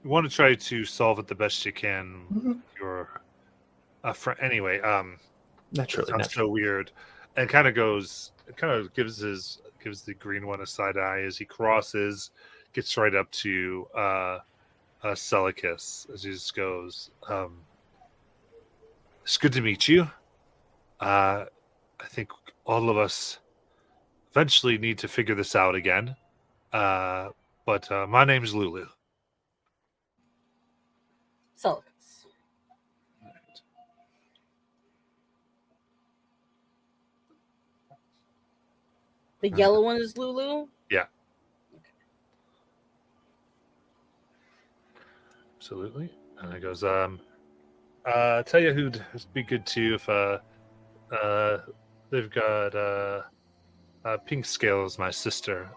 You want to try to solve it the best you can. Mm-hmm. Your friend, anyway. Naturally, sounds so weird, and kind of gives the green one a side eye as he crosses, gets right up to Celicus as he just goes. It's good to meet you. I think all of us eventually need to figure this out again. But my name is Lulu. Celicus. The yellow one is Lulu? Yeah. Absolutely. And it goes, tell you who'd be good too if they've got Pink Scales, my sister.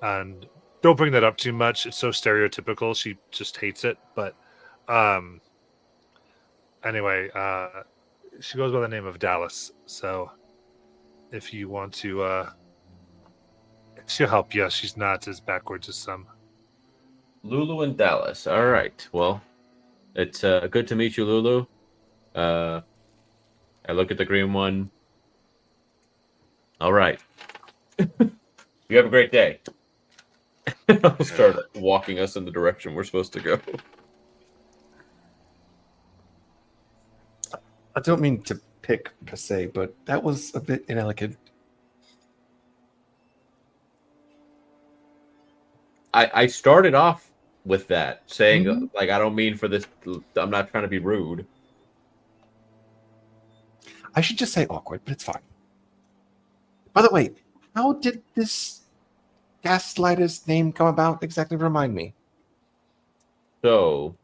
And don't bring that up too much. It's so stereotypical. She just hates it. But anyway, she goes by the name of Dallas. So if you want to, she'll help you. She's not as backwards as some. Lulu and Dallas. All right. Well, it's good to meet you, Lulu. I look at the green one. All right. You have a great day. I'll start walking us in the direction we're supposed to go. I don't mean to pick per se, but that was a bit inelegant. I started off with that, saying, Mhm. like, I don't mean for this, I'm not trying to be rude. I should just say awkward, but it's fine. By the way, how did this gaslighter's name come about? Exactly, remind me. So,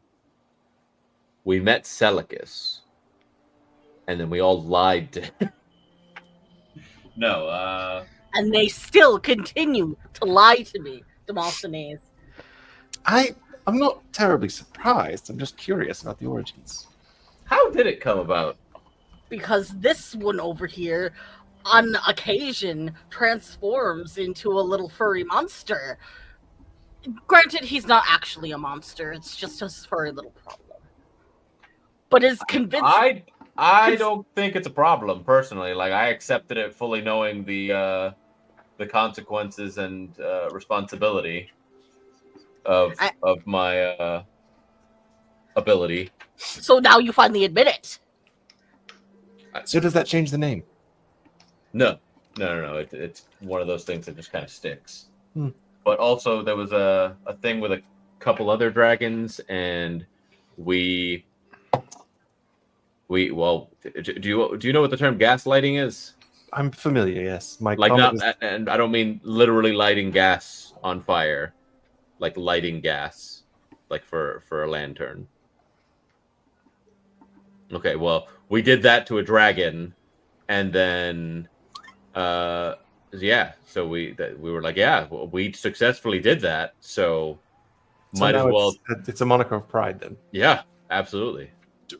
we met Celicus, and then we all lied to him. No, And they still continue to lie to me, Demosthenes. I'm not terribly surprised. I'm just curious about the origins. how did it come about? Because this one over here, on occasion, transforms into a little furry monster. Granted, he's not actually a monster, it's just a furry little problem. But is convinced. I don't think it's a problem personally. Like, I accepted it fully, knowing the consequences and responsibility of my ability. So now you finally admit it. So does that change the name? No. It's one of those things that just kind of sticks. Hmm. But also, there was a thing with a couple other dragons, and we well, do you know what the term gaslighting is? I'm familiar. Yes, my Like, comment not, and I don't mean literally lighting gas on fire, like lighting gas, like for a lantern. Okay, well, we did that to a dragon, and then, yeah. So we were like, yeah, well, we successfully did that. So might as now well. It's a moniker of pride then. Yeah, absolutely.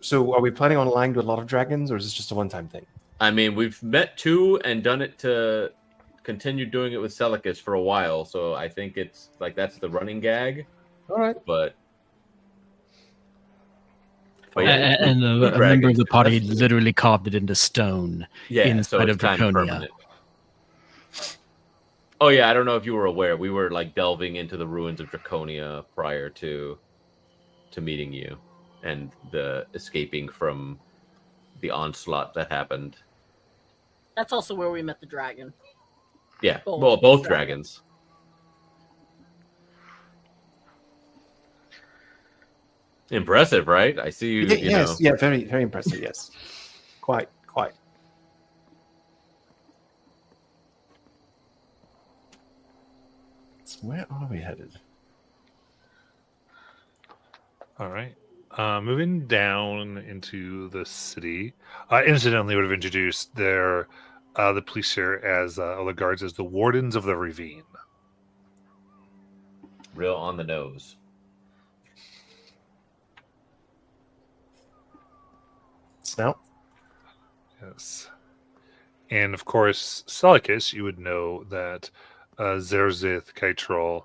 So are we planning on lying to a lot of dragons, or is this just a one-time thing? I mean, we've met two and done it to continue doing it with Celicus for a while. So I think it's like that's the running gag. All right. But And a member of dragons, the party that's- literally carved it into stone. yeah, so inside it's of kind of Draconia. permanent. Oh yeah, I don't know if you were aware. We were like delving into the ruins of Draconia prior to meeting you and the escaping from the onslaught that happened. That's also where we met the dragon. Yeah, Both well, both dragons. dragons. Impressive, right? I see you. You know. Yeah, very, very impressive. Yes, quite. So where are we headed? All right. Moving down into the city. Incidentally, would have introduced the police here as the guards as the wardens of the ravine. Real on the nose. Snout. Yes. And of course, Celicus, you would know that Zerzith Kaitrol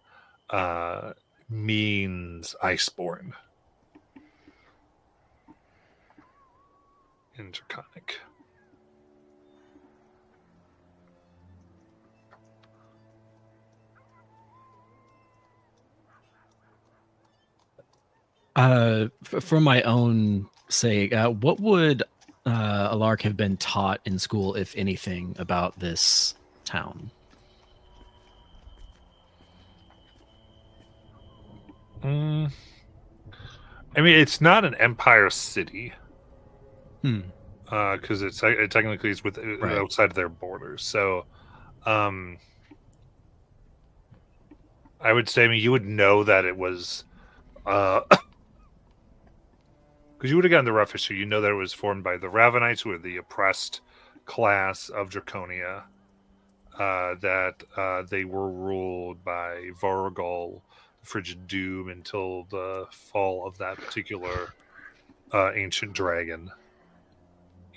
means Iceborne in Draconic. For my own sake, what would Alark have been taught in school, if anything, about this town? I mean, it's not an empire city. Because it technically is Right. outside of their borders. So, I would say, I mean, you would know that it was, because you would have gotten the rough history. You know that it was formed by the Ravenites, who were the oppressed class of Draconia. That they were ruled by Vorgol, the Frigid Doom, until the fall of that particular ancient dragon.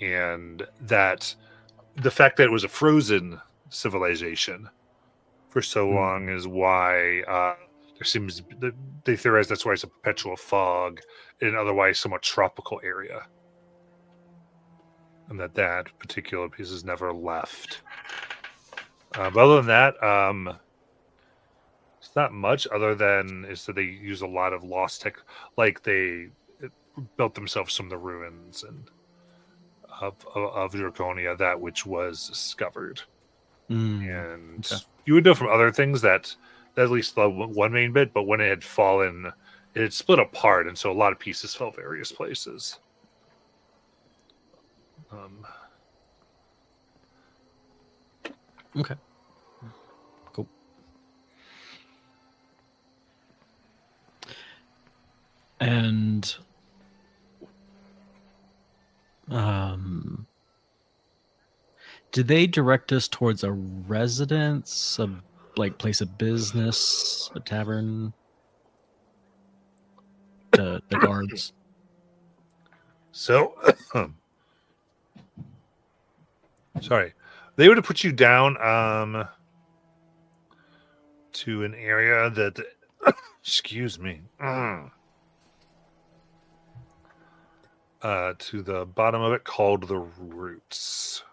And that the fact that it was a frozen civilization for so long is why there seems they theorize that's why it's a perpetual fog in an otherwise somewhat tropical area, and that particular piece is never left. But other than that, It's not much other than is that they use a lot of lost tech, like they built themselves from the ruins and of Draconia, that which was discovered. And okay. you would know from other things that at least the one main bit, but when it had fallen, it had split apart, and so a lot of pieces fell various places. Okay. Cool. And did they direct us towards a residence, a like place of business, a tavern? The guards. So, sorry, they would have put you down to an area that, excuse me, to the bottom of it called the Roots.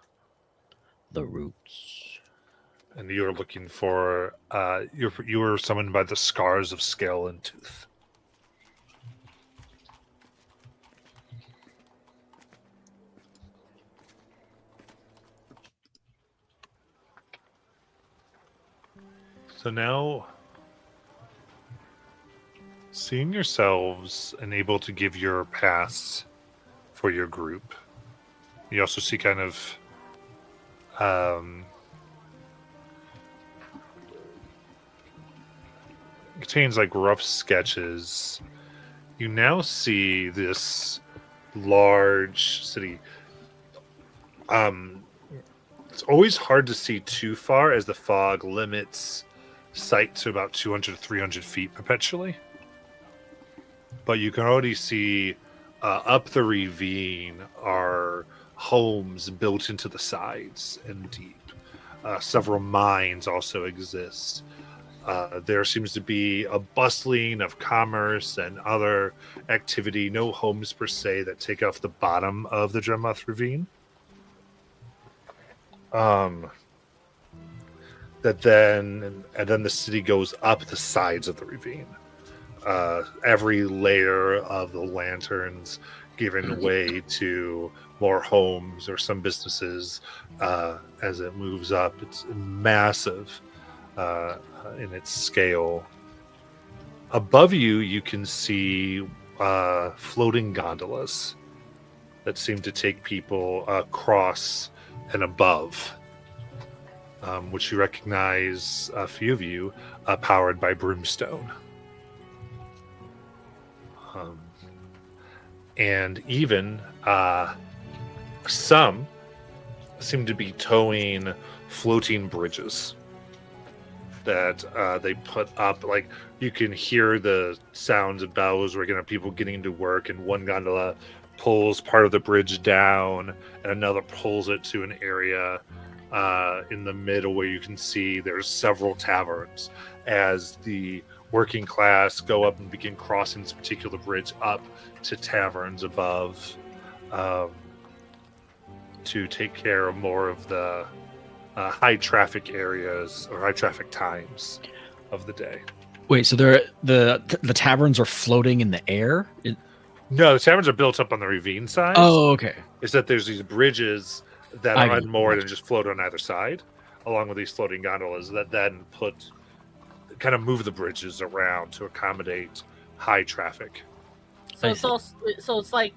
The Roots. And you were looking for you were summoned by the Scars of Scale and Tooth. So now, seeing yourselves and able to give your pass for your group, you also see kind of contains like rough sketches. You now see this large city. It's always hard to see too far as the fog limits sight to about 200 to 300 feet perpetually. But you can already see up the ravine are homes built into the sides and deep. Several mines also exist. There seems to be a bustling of commerce and other activity. No homes per se that take off the bottom of the Dremoth ravine. And then the city goes up the sides of the ravine. Every layer of the lanterns giving way to more homes or some businesses as it moves up. It's massive in its scale. Above you, you can see floating gondolas that seem to take people across and above, which you recognize, a few of you, powered by Brimstone. And even some seem to be towing floating bridges that they put up. Like, you can hear the sounds of bells regular people getting to work, and one gondola pulls part of the bridge down and another pulls it to an area in the middle where you can see there's several taverns as the working class go up and begin crossing this particular bridge up to taverns above to take care of more of the high traffic areas or high traffic times of the day. Wait, so the taverns are floating in the air? No, the taverns are built up on the ravine side. Oh, okay. It's that there's these bridges that are unmoored and just float on either side, along with these floating gondolas that then kind of move the bridges around to accommodate high traffic. So it's like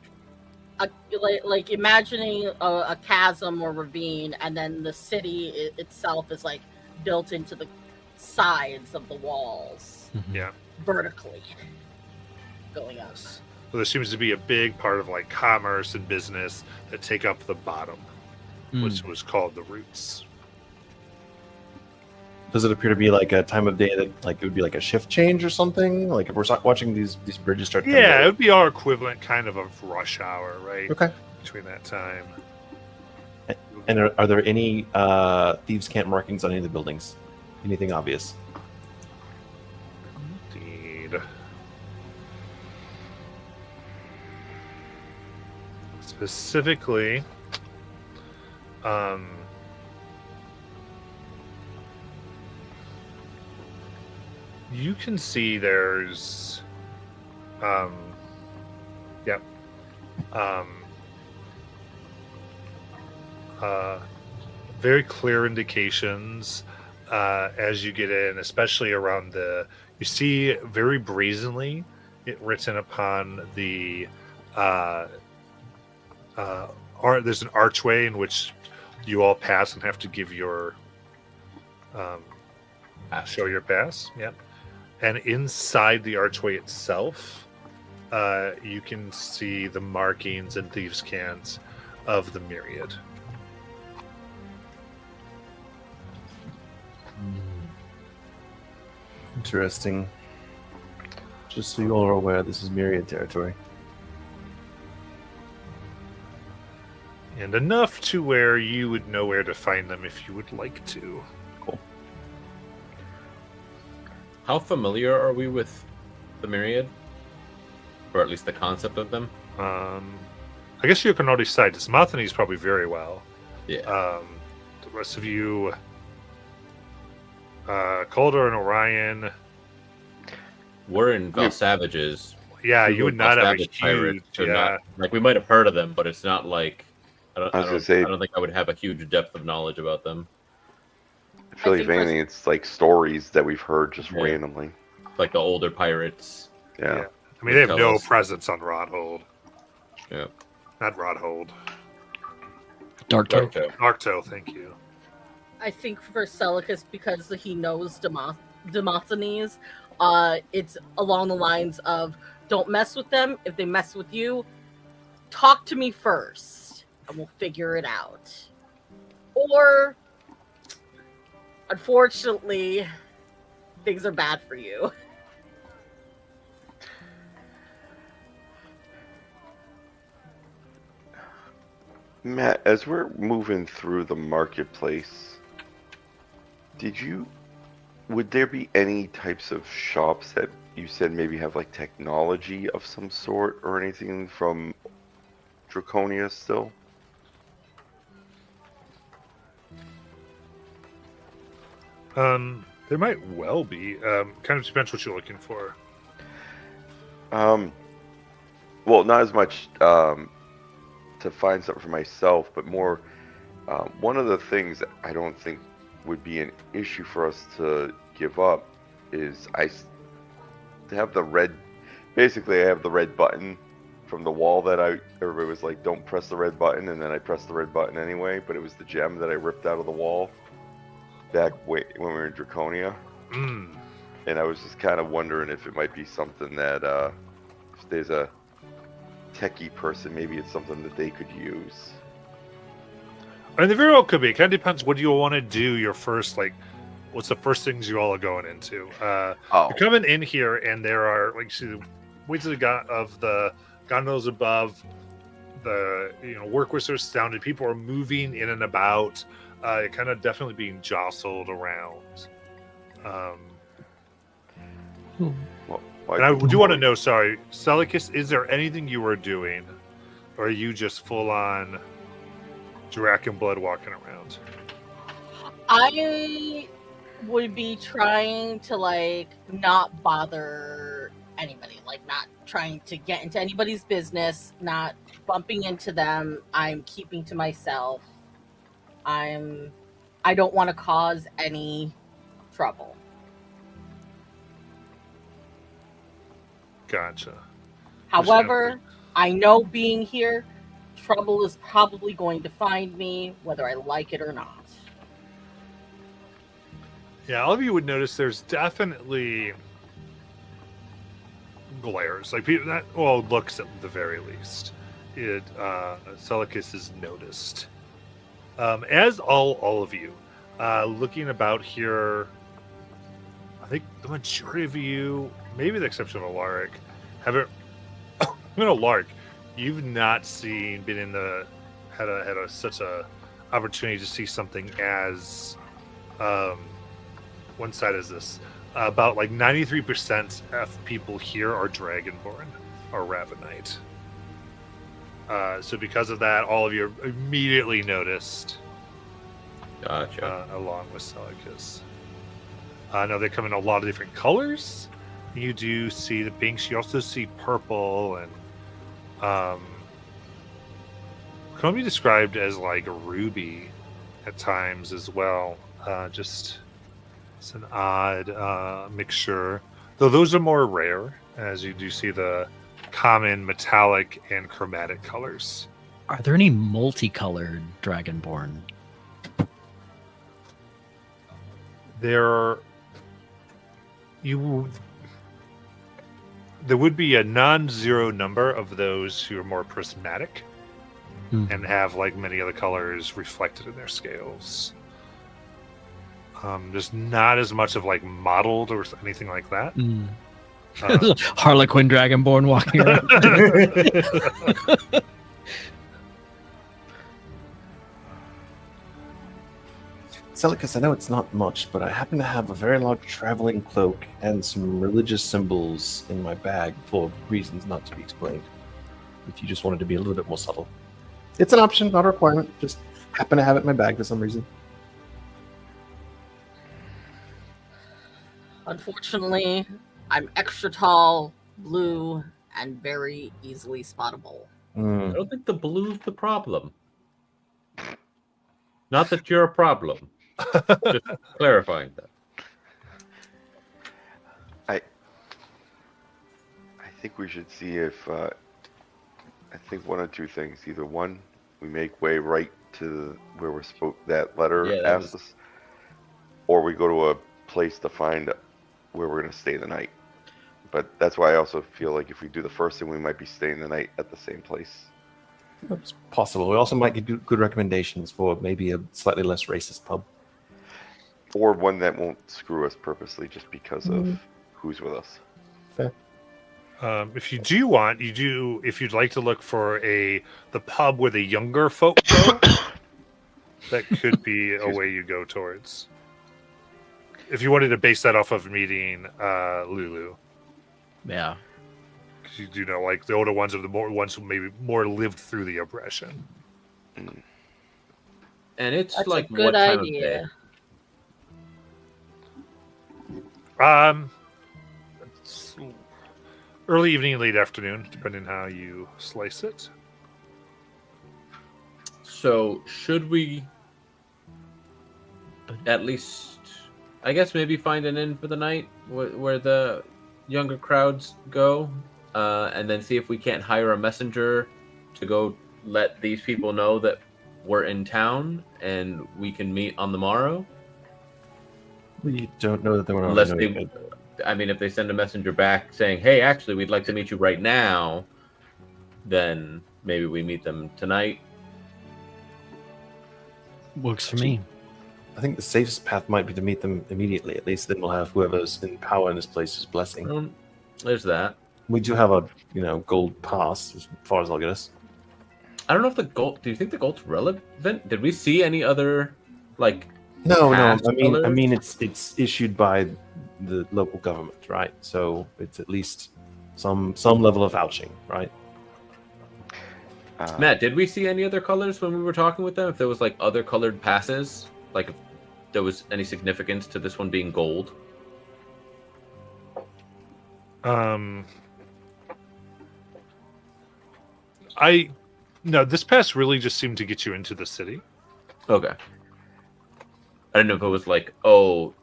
imagining a chasm or ravine, and then the city itself is like built into the sides of the walls. Yeah, vertically going up. So there seems to be a big part of like commerce and business that take up the bottom, which was called the Roots. Does it appear to be like a time of day that like it would be like a shift change or something? Like if we're watching these bridges start to Yeah, it would be our equivalent kind of rush hour, right? Okay. Between that time. And are there any thieves' camp markings on any of the buildings? Anything obvious? Indeed. Specifically, You can see there's, yep, very clear indications as you get in, especially around you see very brazenly it written upon the, there's an archway in which you all pass and have to give your, show your pass. Yep. And inside the archway itself, you can see the markings and thieves' cans of the Myriad. Interesting. Just so you all are aware, this is Myriad territory. And enough to where you would know where to find them if you would like to. Cool. How familiar are we with the Myriad? Or at least the concept of them? I guess you can already decide. Demosthenes probably very well. Yeah. The rest of you, Calder and Orion. We're in Val Savages. Yeah, We you would were not have a Savage pirates, huge. so Yeah, not- like we might have heard of them, but it's not like I was gonna say- I don't think I would have a huge depth of knowledge about them. I feel like if think for- anything, it's like stories that we've heard just Yeah. randomly. Like the older pirates. Yeah. I mean, they have Tell no us. presence on Rodhold. Yeah. Not Rodhold. Dark Toe. Arcto, thank you. I think for Celicus, because he knows Demosthenes, it's along the lines of don't mess with them. If they mess with you, talk to me first and we'll figure it out. Or, unfortunately, things are bad for you. Matt, as we're moving through the marketplace, would there be any types of shops that you said maybe have like technology of some sort or anything from Draconia still? There might well be. Kind of depends what you're looking for. Well, not as much to find something for myself, but more one of the things that I don't think would be an issue for us to give up is to have the red. Basically, I have the red button from the wall that everybody was like, "Don't press the red button," and then I pressed the red button anyway. But it was the gem that I ripped out of the wall back when we were in Draconia. Mm. And I was just kind of wondering if it might be something that if there's a techie person, maybe it's something that they could use. I mean, the very well could be. It kind of depends. What do you want to do? Your first, like, what's the first things you all are going into? Oh, You're coming in here, and there are like see the weights of the gondolas above. The work wizards sounded. People are moving in and about. Kind of definitely being jostled around. And I do want to know, sorry, Celicus, is there anything you were doing, or are you just full on Draken blood walking around? I would be trying to not bother anybody, not trying to get into anybody's business, not bumping into them. I'm keeping to myself. I don't want to cause any trouble. Gotcha. However, I know being here, trouble is probably going to find me, whether I like it or not. Yeah, all of you would notice there's definitely glares, like people that looks at the very least. Celicus is noticed. As all of you, looking about here, I think the majority of you, maybe the exception of Alaric, haven't. Alaric, you've not had such a opportunity to see something as one side as this. About 93% of people here are Dragonborn or Ravenite. So because of that, all of you are immediately noticed. Gotcha. Along with Celicus. Now they come in a lot of different colors. You do see the pinks. You also see purple and can be described as like a ruby at times as well. Just it's an odd mixture, though those are more rare, as you do see the common metallic and chromatic colors. Are there any multicolored Dragonborn? There would be a non-zero number of those who are more prismatic and have like many other colors reflected in their scales. There's not as much of like mottled or anything like that. Harlequin Dragonborn walking around. Celicus, I know it's not much, but I happen to have a very large traveling cloak and some religious symbols in my bag for reasons not to be explained. If you just wanted to be a little bit more subtle. It's an option, not a requirement. Just happen to have it in my bag for some reason. Unfortunately, I'm extra tall, blue, and very easily spottable. I don't think the blue's the problem. Not that you're a problem. Just clarifying that. I think we should see if I think one of two things. Either one, we make way right to where we're spoke that letter asked us, or we go to a place to find where we're going to stay the night. But that's why I also feel like if we do the first thing, we might be staying the night at the same place. It's possible. We also might get good recommendations for maybe a slightly less racist pub. Or one that won't screw us purposely just because of who's with us. Fair. If you do want, if you'd like to look for the pub where the younger folk go, that could be a way you go towards. If you wanted to base that off of meeting Lulu. Yeah. Because you do know, like, the older ones are the more ones who maybe more lived through the oppression. And it's That's like a good what time idea. of day? It's early evening, late afternoon, depending how you slice it. So should we at least, I guess, maybe find an inn for the night where the younger crowds go, and then see if we can't hire a messenger to go let these people know that we're in town and we can meet on the morrow? We don't know that they were not. Unless they, I mean, if they send a messenger back saying, "Hey, actually, we'd like to meet you right now," then maybe we meet them tonight. Works for me. I think the safest path might be to meet them immediately. At least then we'll have whoever's in power in this place's blessing. There's that. We do have a gold pass as far as I'll get us. I don't know if the gold. Do you think the gold's relevant? Did we see any other No. pass I color? mean, it's issued by the local government, right? So it's at least some level of vouching, right? Matt, did we see any other colors when we were talking with them? If there was like other colored passes, like if there was any significance to this one being gold? No, this pass really just seemed to get you into the city. Okay. I don't know if it was like, oh,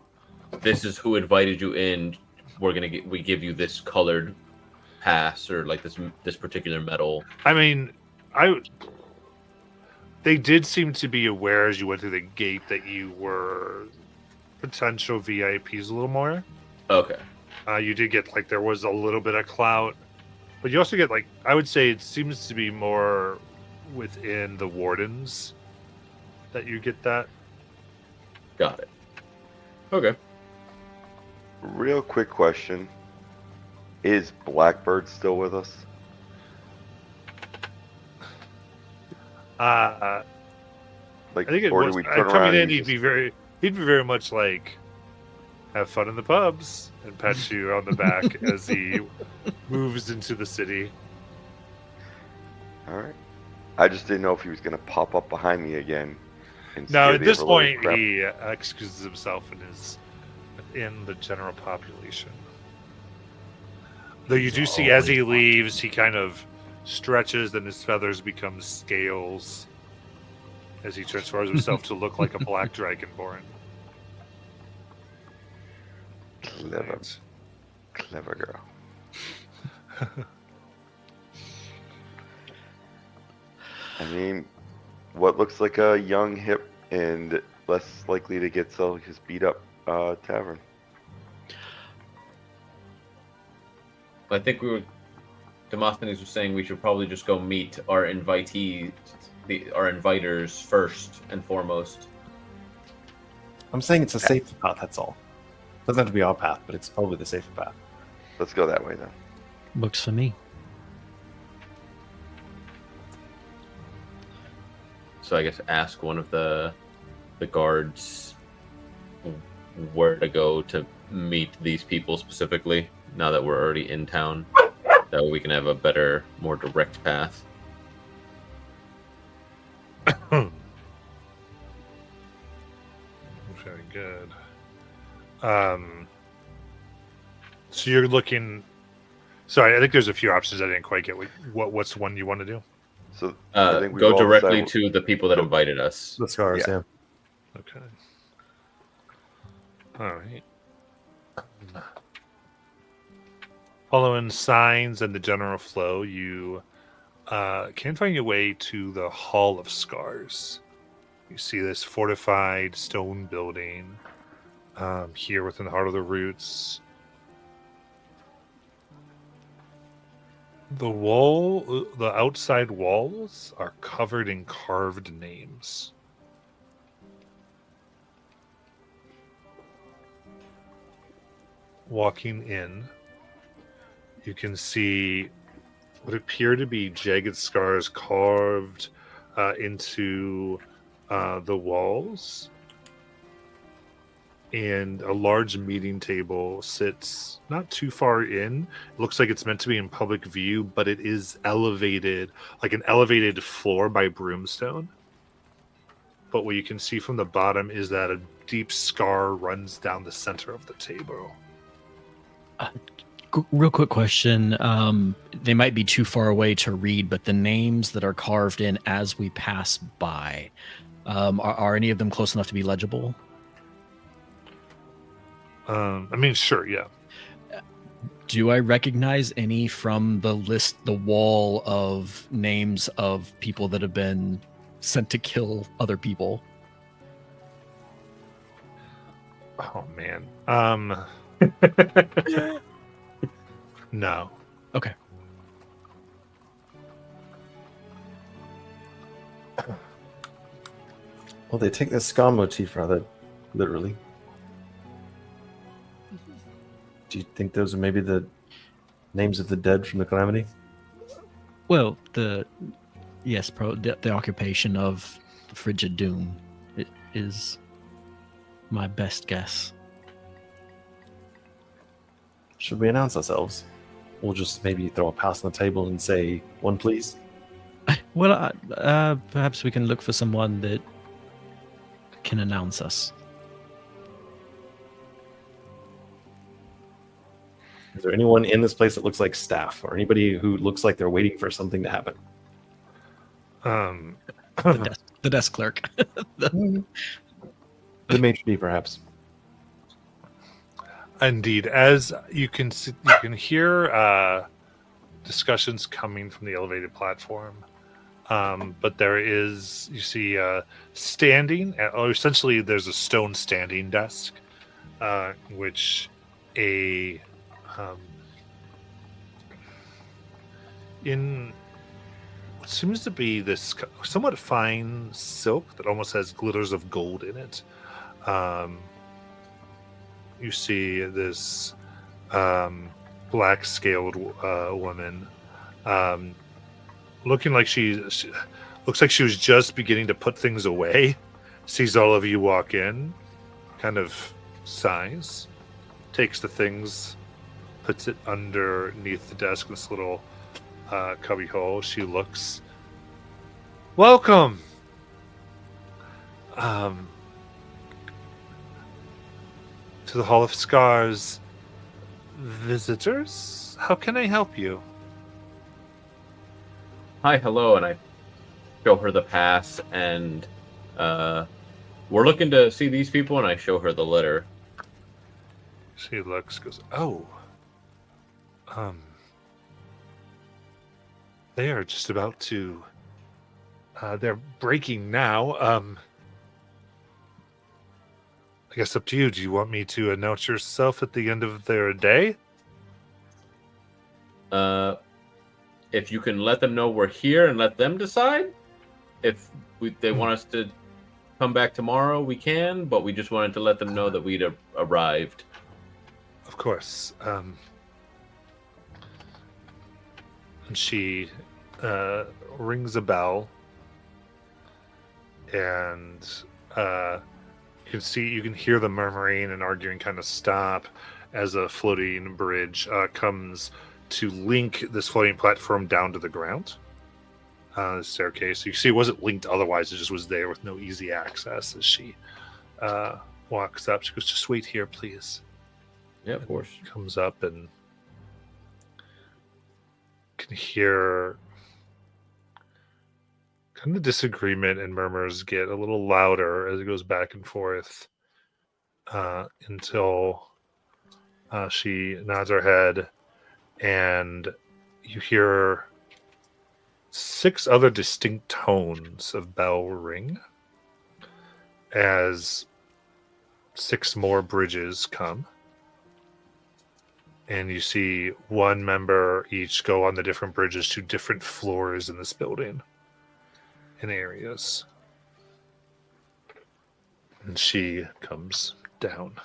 this is who invited you in. We give you this colored pass, or like this particular medal. I mean, they did seem to be aware as you went through the gate that you were potential VIPs a little more. Okay. You did get there was a little bit of clout, but you also get I would say it seems to be more within the wardens that you get that. Got it. Okay. Real quick question. Is Blackbird still with us? I think it or do was we turn around coming in. and He'd be very much have fun in the pubs and pat you on the back as he moves into the city. All right. I just didn't know if he was going to pop up behind me again. And No, scare at the this ever living point, crap. he excuses himself and in the general population. Though you do see as he leaves, he kind of stretches and his feathers become scales as he transforms himself to look like a black dragonborn. Clever. Clever girl. I mean, what looks like a young, hip, and less likely to get his beat up tavern. I think Demosthenes was saying we should probably just go meet our invitees, our inviters first and foremost. I'm saying it's a safer path, that's all. Doesn't have to be our path, but it's probably the safer path. Let's go that way then. Works for me. So I guess ask one of the guards where to go to meet these people specifically, now that we're already in town. That way we can have a better, more direct path. Very good. So you're looking. Sorry, I think there's a few options I didn't quite get. What's the one you want to do? So I think we've Go all directly decided- to the people that invited us. The scars, Yeah. yeah. Okay. All right. Following signs and the general flow, you can find your way to the Hall of Scars. You see this fortified stone building here within the heart of the Roots. The outside walls are covered in carved names. Walking in, you can see what appear to be jagged scars carved into the walls. And a large meeting table sits not too far in. It looks like it's meant to be in public view, but it is elevated, like an elevated floor by Broomstone. But what you can see from the bottom is that a deep scar runs down the center of the table. Real quick question. They might be too far away to read, but the names that are carved in as we pass by, are any of them close enough to be legible? I mean, sure, yeah. Do I recognize any from the list, the wall of names of people that have been sent to kill other people? Oh man. No. Okay. Well, they take the scar motif rather literally. Do you think those are maybe the names of the dead from the calamity? Well, the occupation of the Frigid Doom is my best guess. Should we announce ourselves? Or just maybe throw a pass on the table and say, one please? Well, perhaps we can look for someone that can announce us. Is there anyone in this place that looks like staff, or anybody who looks like they're waiting for something to happen? The desk clerk. The maitre d', perhaps. Indeed, as you can hear discussions coming from the elevated platform, but there is, you see, standing. Essentially, there's a stone standing desk, which in what seems to be this somewhat fine silk that almost has glitters of gold in it. You see this black scaled woman looking like she looks like she was just beginning to put things away, sees all of you walk in, kind of sighs, takes the things, puts it underneath the desk in this little cubby hole. She looks, welcome. To to the Hall of Scars visitors. How can I help you? Hi, hello, and I show her the pass, and we're looking to see these people, and I show her the letter. She looks, goes, oh, they are just about to, they're breaking now. I guess up to you. Do you want me to announce yourself at the end of their day? If you can let them know we're here and let them decide. If they want us to come back tomorrow, we can, but we just wanted to let them know that we'd arrived. Of course. And she rings a bell, and you can hear the murmuring and arguing kind of stop as a floating bridge comes to link this floating platform down to the ground. The staircase. You see, it wasn't linked otherwise; it just was there with no easy access. As she walks up, she goes, "Just wait here, please." Yeah, of course. Comes up and can hear kind of disagreement and murmurs get a little louder as it goes back and forth until she nods her head, and you hear 6 other distinct tones of bell ring as 6 more bridges come. And you see one member each go on the different bridges to different floors in this building and areas. And she comes down.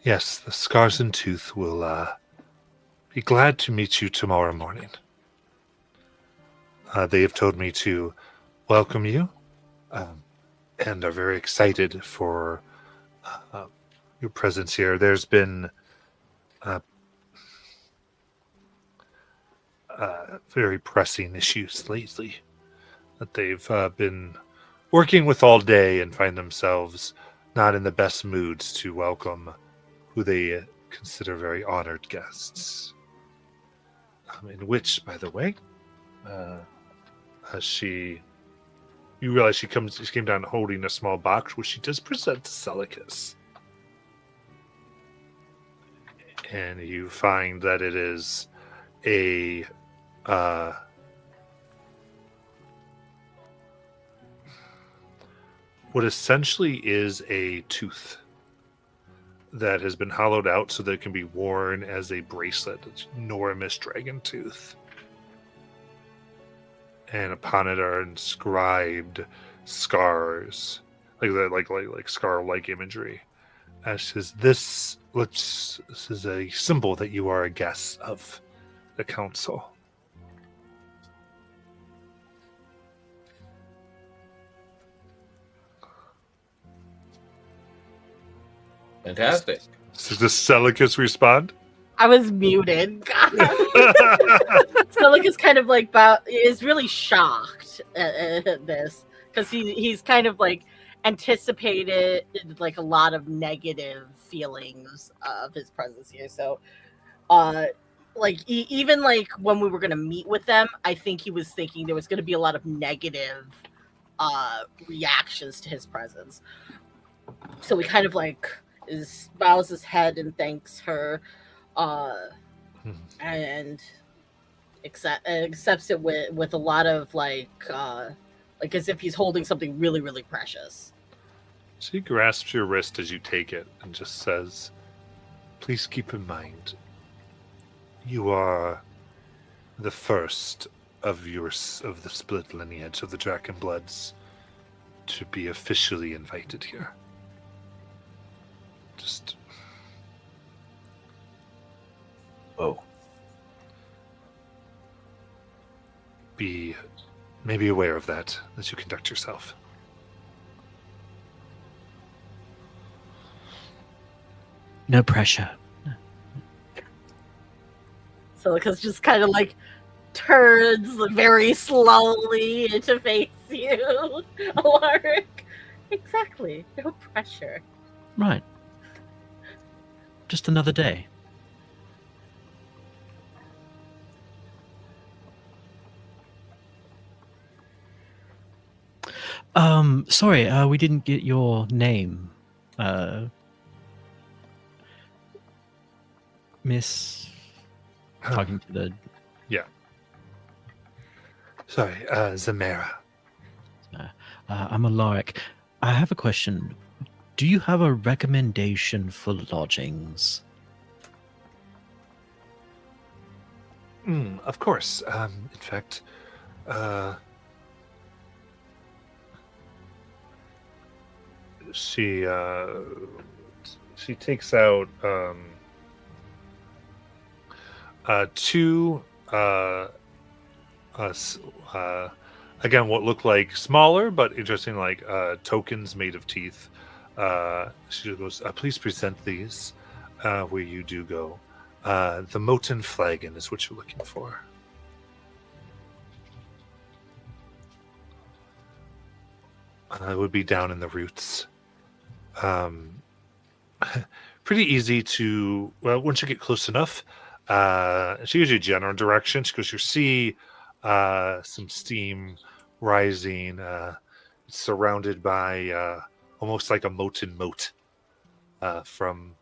Yes, the Scars and Tooth will be glad to meet you tomorrow morning. They have told me to welcome you. And are very excited for your presence here. There's been very pressing issues lately that they've been working with all day and find themselves not in the best moods to welcome who they consider very honored guests. In which, by the way, you realize she came down holding a small box, which she does present to Celicus. And you find that it is a what essentially is a tooth that has been hollowed out so that it can be worn as a bracelet. It's enormous dragon tooth. And upon it are inscribed scars, like scar-like imagery. And she says, "This is a symbol that you are a guest of the council." Fantastic. So does Celicus respond? I was muted. God. Celicus kind of like is really shocked at this because he's kind of like anticipated like a lot of negative feelings of his presence here. So, like even like when we were gonna meet with them, I think he was thinking there was gonna be a lot of negative reactions to his presence. So he kind of like bows his head and thanks her. And accepts it with a lot of like as if he's holding something really, really precious. She grasps your wrist as you take it and just says, "Please keep in mind, you are the first of the split lineage of the Dragonbloods to be officially invited here. Just be maybe aware of that as you conduct yourself." No pressure. So because just kind of like turns very slowly to face you, Alaric. Exactly. No pressure. Right. Just another day. Sorry, we didn't get your name. Miss talking to the Sorry, Zamara. I'm Alaric. I have a question. Do you have a recommendation for lodgings? Of course. In fact, she takes out two again what look like smaller but interesting like tokens made of teeth. She just goes, please present these where you do go. The Moten flagon is what you're looking for. It would be down in the roots. Pretty easy to, well, once you get close enough, she gives you a general direction. She goes, you see some steam rising. It's surrounded by almost like a Moten moat from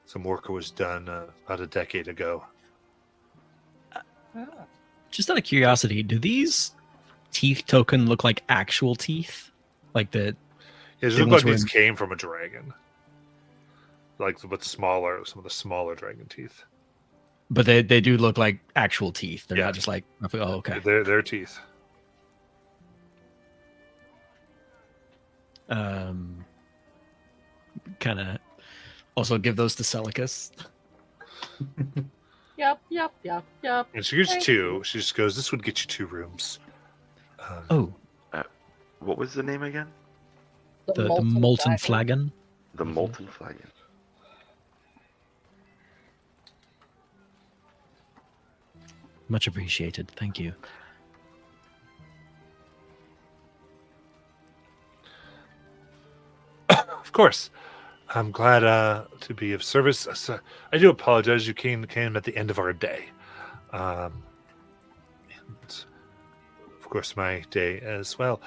some work was done about a decade ago. Just out of curiosity, do these teeth token look like actual teeth? Like the It They looked once like were these in- came from a dragon. Like, but smaller, some of the smaller dragon teeth. but they do look like actual teeth. They're Yeah. not just like, oh, okay. They're teeth. Kind of also give those to Celicus. Yep. And she gives Thank two. She just goes, this would get you 2 rooms. Oh, What was the name again? the molten flagon. The Molten Flagon. Much appreciated. Thank you. Of course. I'm glad to be of service. I do apologize. You came at the end of our day. And of course, my day as well.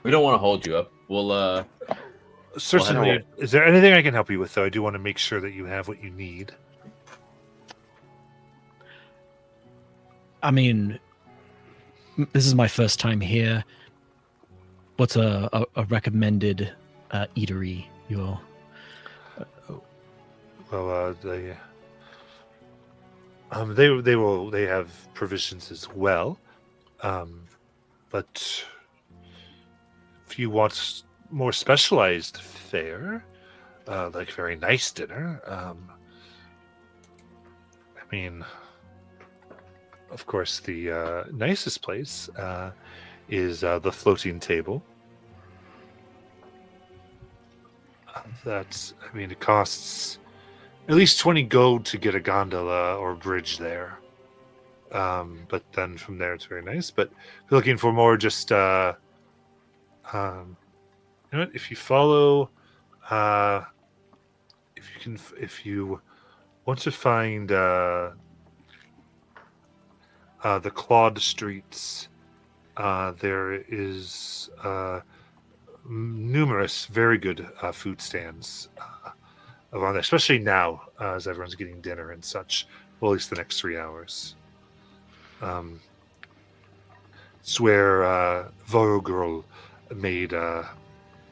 We don't want to hold you up. We'll Certainly. Well, Is there anything I can help you with, though? I do want to make sure that you have what you need. I mean, this is my first time here. What's a recommended eatery? Well, they have provisions as well, but if you want more specialized fare, like very nice dinner, I mean, of course, the nicest place is the Floating Table. It costs at least 20 gold to get a gondola or bridge there. But then from there, it's very nice. But if you're looking for more just, you know what? If you follow, if you want to find the Claude Streets, there is numerous very good food stands around there, especially now as everyone's getting dinner and such. Well, at least the next 3 hours. It's where Vorogirl made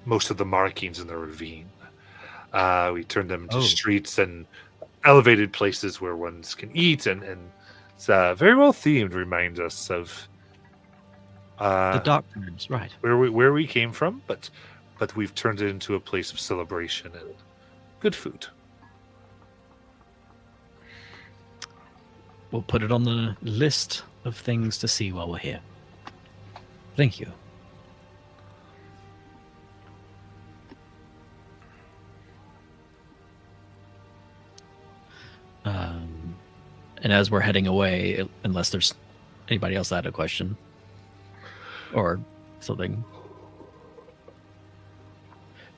most of the markings in the ravine. We turned them into streets and elevated places where ones can eat, and it's very well themed. Reminds us of The Dark Times, right? where we came from, but we've turned it into a place of celebration and good food. We'll put it on the list of things to see while we're here. Thank you. And as we're heading away, unless there's anybody else that had a question or something.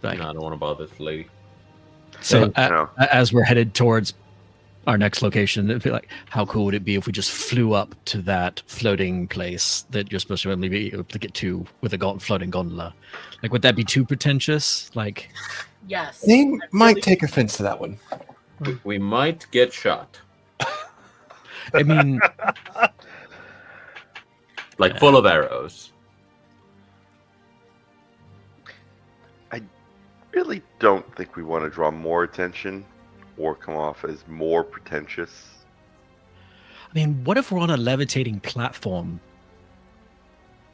Like, No, I don't want to bother this lady. so And, No. as we're headed towards our next location, it'd be like, how cool would it be if we just flew up to that floating place that you're supposed to only be able to get to with a floating gondola? Like, would that be too pretentious? Like, Yes. they I might really- take offense to that one. We might get shot. I mean, Like full of arrows. Really don't think we want to draw more attention or come off as more pretentious. what if we're on a levitating platform?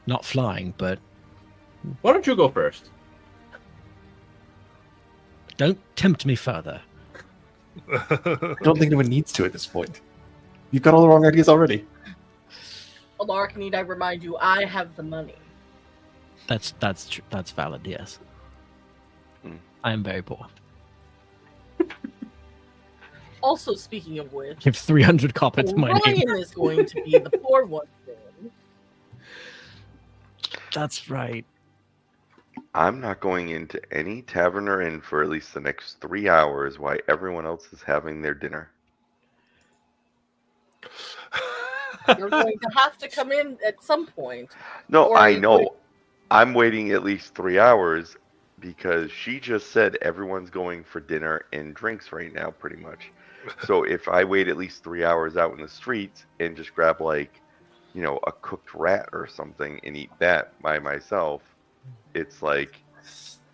Not flying, but Why don't you go first? don't tempt me further. I don't think anyone needs to at this point. You've got all the wrong ideas already. Alark, need I remind you, I have the money. That's true. That's valid. Yes, Hmm. I am very poor. Also, speaking of which, Give 300 copper to my name. Ryan is going to be the poor one. Then. That's right. I'm not going into any tavern or inn for at least the next 3 hours while everyone else is having their dinner. You're going to have to come in at some point. No, Or I you know. would- I'm waiting at least 3 hours because she just said everyone's going for dinner and drinks right now, pretty much. So if I wait at least 3 hours out in the streets and just grab like, a cooked rat or something and eat that by myself, it's like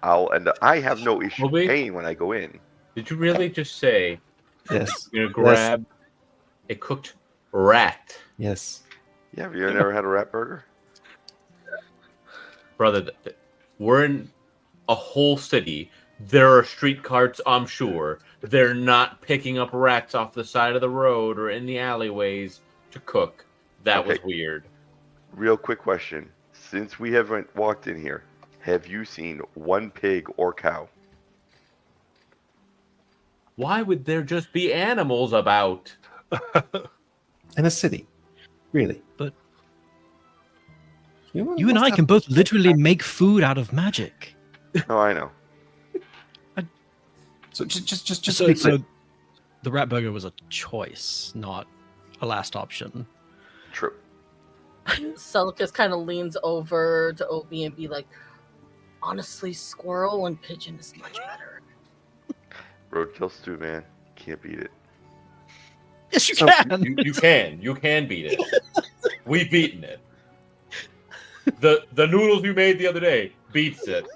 I'll end up. I have no issue Obi? paying when I go in. Did you really just say Yes. you're gonna grab a cooked rat? Yes. Yeah, have you never had a rat burger? Brother, we're in a whole city. There are street carts, I'm sure. They're not picking up rats off the side of the road or in the alleyways to cook. That was Okay. weird. Real quick question: since we haven't walked in here, have you seen one pig or cow? Why would there just be animals about? In a city. Really. But You you and I can both literally make food out of magic. No, I know. So just So, be clear. so the rat burger was a choice, not a last option. True. Celicus kind of leans over to Obi and be like, honestly, squirrel and pigeon is much better. Roadkill stew, man. Can't beat it. Yes, you So- can. You can beat it. We've beaten it. The noodles you made the other day beats it.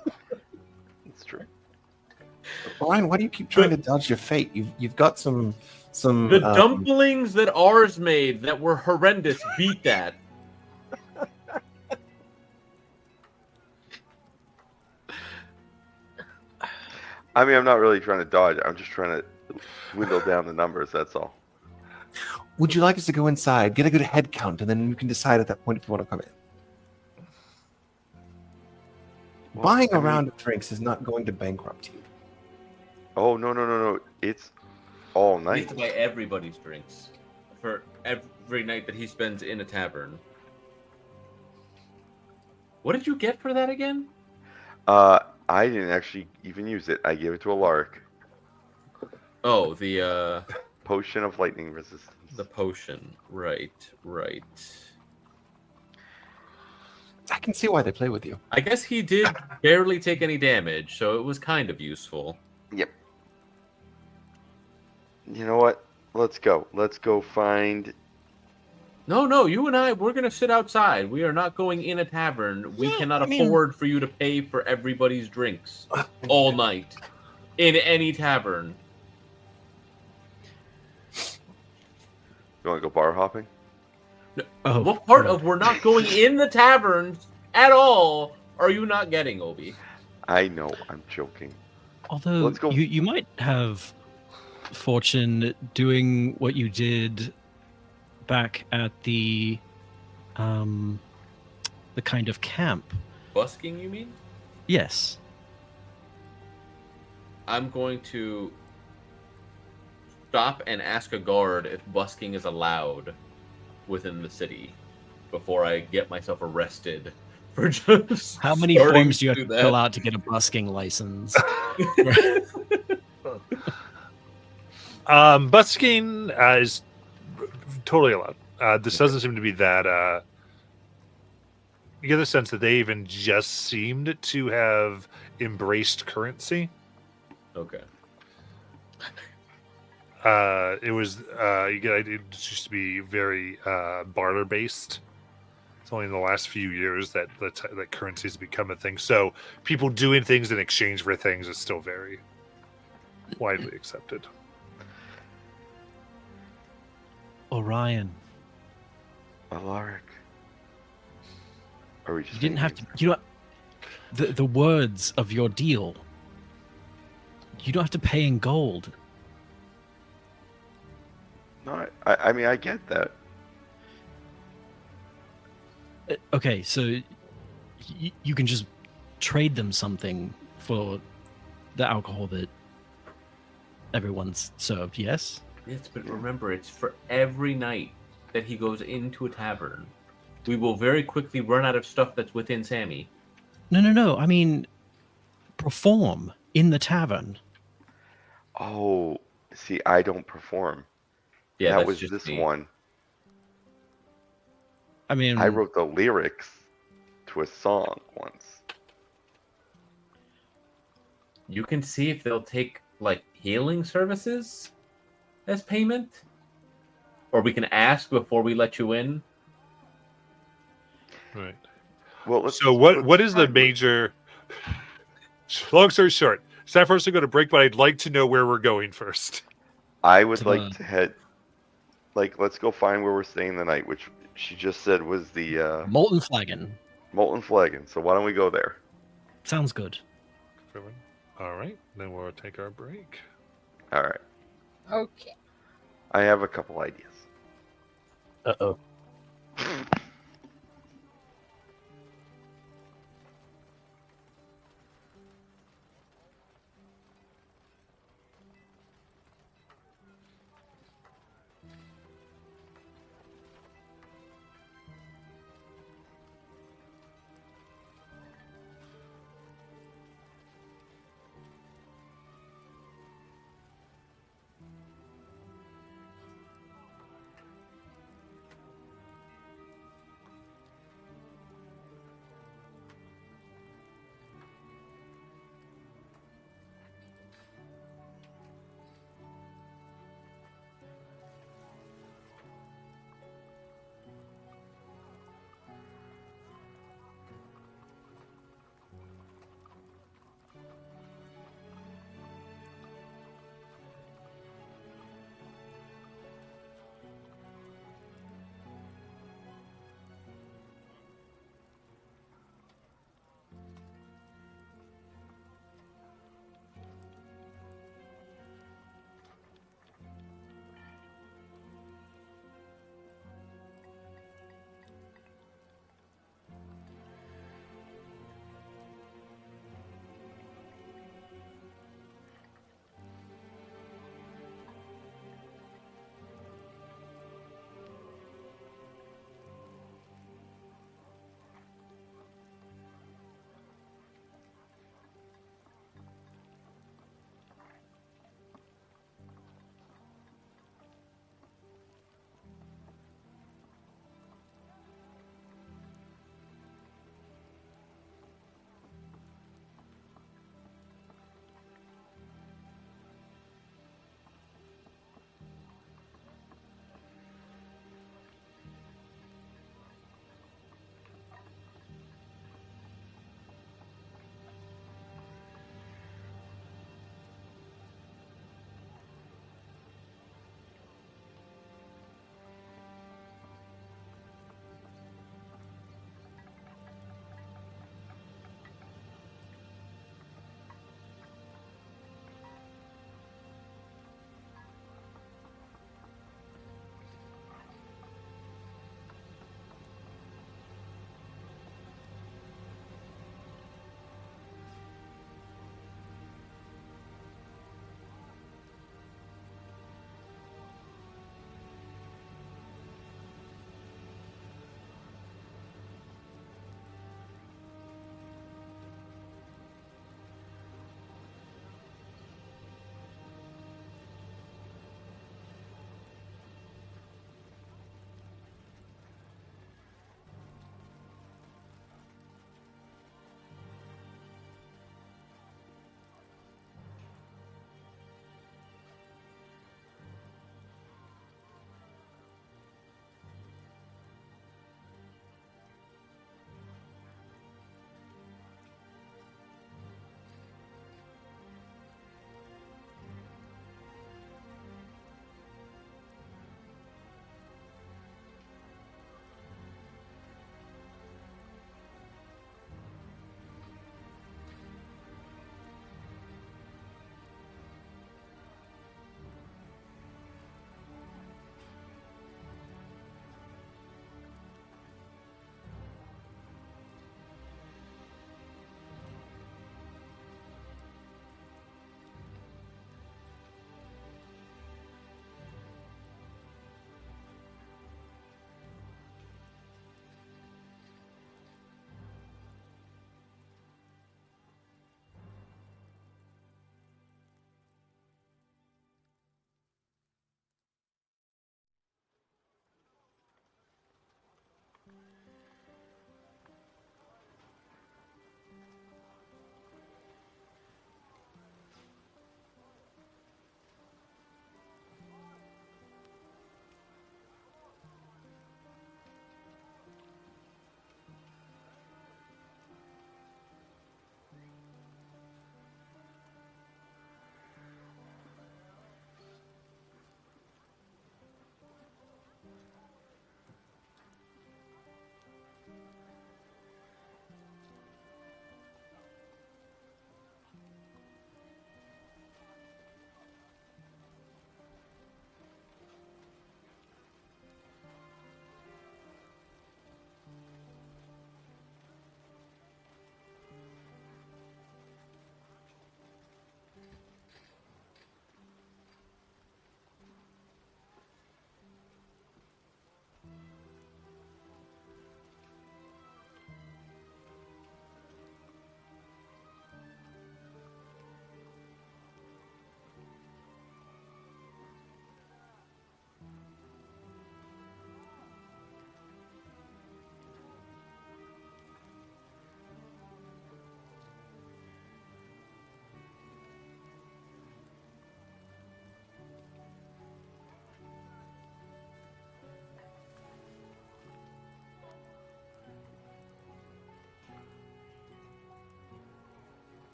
It's true. Brian, why do you keep trying to dodge your fate? You've got some The dumplings that ours made that were horrendous beat that. I mean, I'm not really trying to dodge. I'm just trying to dwindle down the numbers. That's all. Would you like us to go inside, get a good head count, and then you can decide at that point if you want to come in? Well, Buying I a mean- round of drinks is not going to bankrupt you. Oh no! It's all We night. have to buy everybody's drinks for every night that he spends in a tavern. What did you get for that again? I didn't actually even use it. I gave it to a lark. Oh, the Potion of lightning resistance. potion. Right. I can see why they play with you. I guess he did barely take any damage, so it was kind of useful. Yep. You know what? Let's go. Let's go find. No, you and I, we're going to sit outside. We are not going in a tavern. We Yeah, cannot I mean- afford for you to pay for everybody's drinks all night in any tavern. You want to go bar hopping? Oh, What part of we're not going in the taverns at all are you not getting, Obi? I know. I'm joking. although Let's go. you might have fortune doing what you did back at the kind of camp. Busking, you mean? Yes. I'm going to stop and ask a guard if busking is allowed within the city before I get myself arrested for just How many starting forms do you have do to fill that. out to get a busking license? Busking is totally allowed. This doesn't seem to be that. You get the sense that they even just seemed to have embraced currency. Okay. It was it used to be very barter based. It's only in the last few years that that currency has become a thing. So people doing things in exchange for things is still very widely accepted. Orion, Alaric. Are we just you didn't have to. names? You know, the words of your deal. You don't have to pay in gold. No, I mean, I get that. Okay, so you can just trade them something for the alcohol that everyone's served. Yes. Yes, but remember, it's for every night that he goes into a tavern. We will very quickly run out of stuff that's within Sammy. No. I mean, perform in the tavern. Oh, see, I don't perform. Yeah, that that's was just this me. one. I mean, I wrote the lyrics to a song once. You can see if they'll take like healing services as payment, or we can ask before we let you in. Right. Well, So what is the major? Long story short, it's time for us to go to break, but I'd like to know where we're going first. I would To like the- to head. Like, let's go find where we're staying the night, which she just said was the Molten Flagon. Molten Flagon. So why don't we go there? Sounds good. All right, then we'll take our break. All right. Okay. I have a couple ideas. Uh-oh.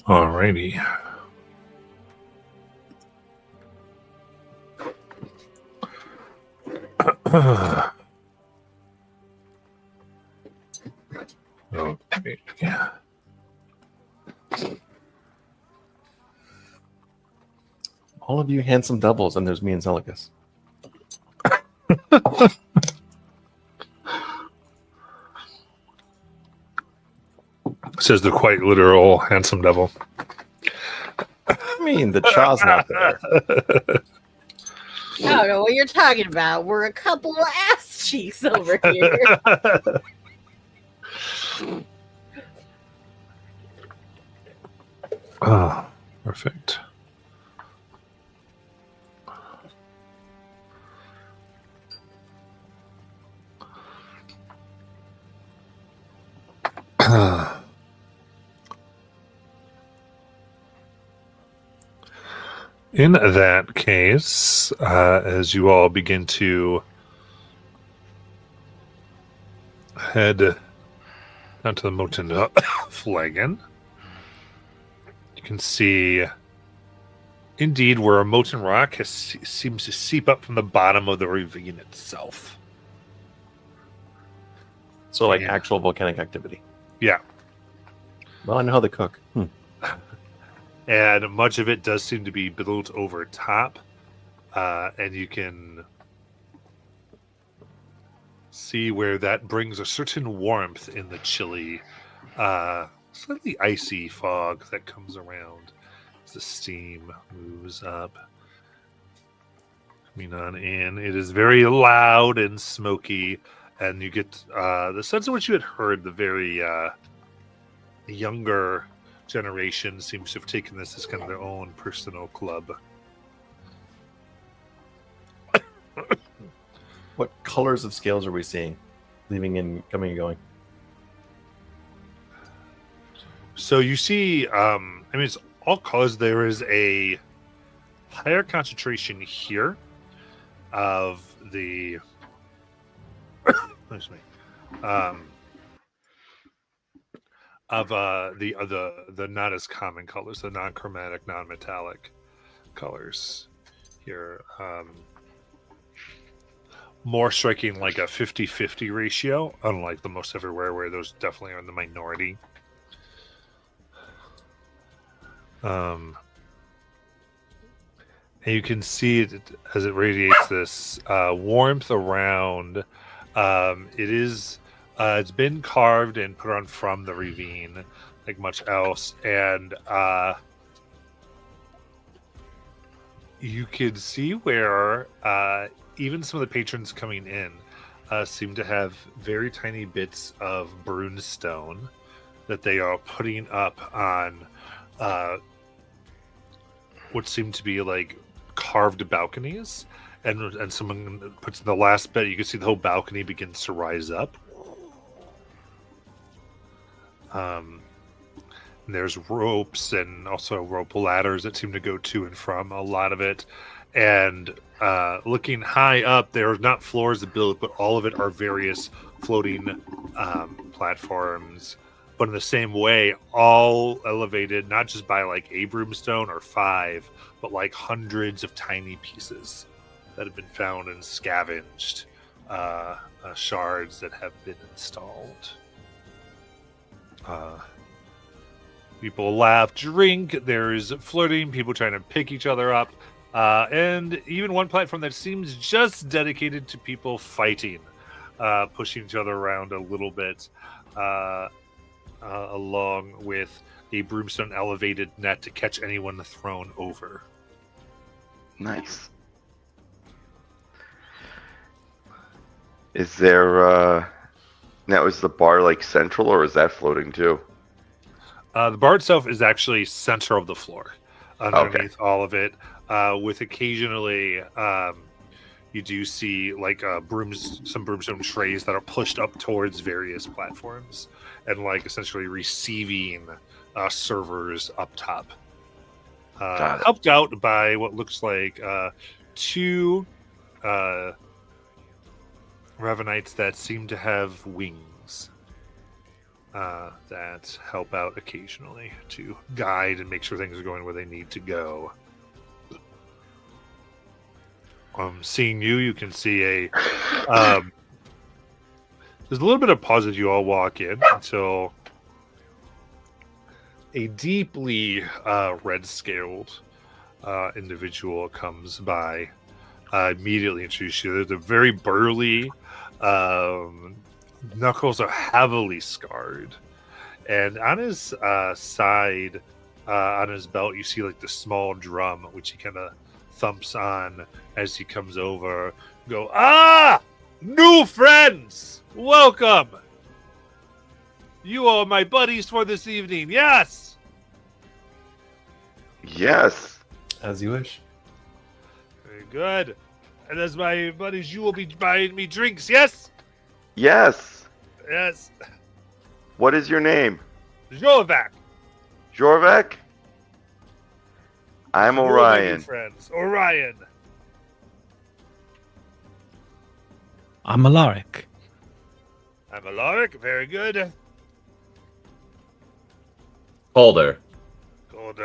Alrighty. Okay. All of you handsome doubles, and there's me and Zelicus. Says the quite literal handsome devil. I mean, the chaw's not there. I don't know what you're talking about. We're a couple of ass cheeks over here. Ah, perfect. In that case, as you all begin to head down to the Moten Flagon, you can see indeed where a molten rock seems to seep up from the bottom of the ravine itself. So, like Yeah. actual volcanic activity. Yeah. Well, I know how they cook. And much of it does seem to be built over top, and you can see where that brings a certain warmth in the chilly, slightly icy fog that comes around as the steam moves up. Coming on in, it is very loud and smoky, and you get the sense in which you had heard the very younger generation seems to have taken this as kind of their own personal club. What colors of scales are we seeing? Leaving and coming and going. So you see, I mean, it's all colors. There is a higher concentration here of the, excuse me, of the not as common colors, the non-chromatic, non-metallic colors here. More striking like a 50-50 ratio, unlike the most everywhere where those definitely are in the minority. And you can see it as it radiates this warmth around. It's been carved and put on from the ravine, like much else, and you could see where even some of the patrons coming in seem to have very tiny bits of brunestone that they are putting up on what seem to be like carved balconies, and someone puts the last bit. You can see the whole balcony begins to rise up. There's ropes and also rope ladders that seem to go to and from a lot of it. And looking high up, there are not floors built, but all of it are various floating platforms. But in the same way, all elevated, not just by like a broomstone or 5, but like hundreds of tiny pieces that have been found and scavenged shards that have been installed. People laugh, drink, there's flirting, people trying to pick each other up, and even one platform that seems just dedicated to people fighting, pushing each other around a little bit, along with a broomstone elevated net to catch anyone thrown over. Nice. Is there now is the bar like central, or is that floating too? The bar itself is actually center of the floor, underneath all of it, with occasionally you do see like some broomstone trays that are pushed up towards various platforms and like essentially receiving servers up top. Helped out by what looks like 2 Ravenites that seem to have wings that help out occasionally to guide and make sure things are going where they need to go. Seeing you, you can see a there's a little bit of pause as you all walk in until a deeply red-scaled individual comes by. Immediately introduce you. They're very burly. Knuckles are heavily scarred, and on his side, on his belt, you see like the small drum, which he kind of thumps on as he comes over. Go, new friends, welcome. You are my buddies for this evening. Yes. Yes. As you wish. Very good. And as my buddies, you will be buying me drinks. Yes. Yes. Yes. What is your name? Jovac. Jorvak? I'm You are my new Orion. friends. Orion. I'm Alaric. I'm Alaric. Very good. Holder. Called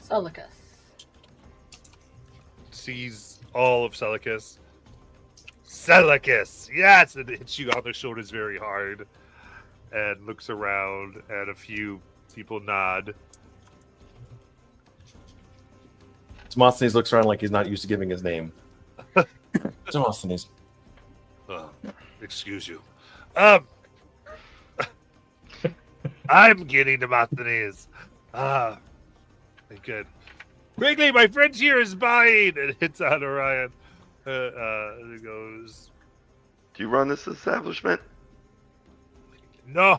Solicus. sees all of Celicus. Celicus, yes, and it hits you on the shoulders very hard, and looks around, and a few people nod. Demosthenes looks around like he's not used to giving his name. Demosthenes. Excuse you. I'm getting Demosthenes. Good. Quickly, my friend here is buying, and hits on Orion. It goes, Do you run this establishment? no.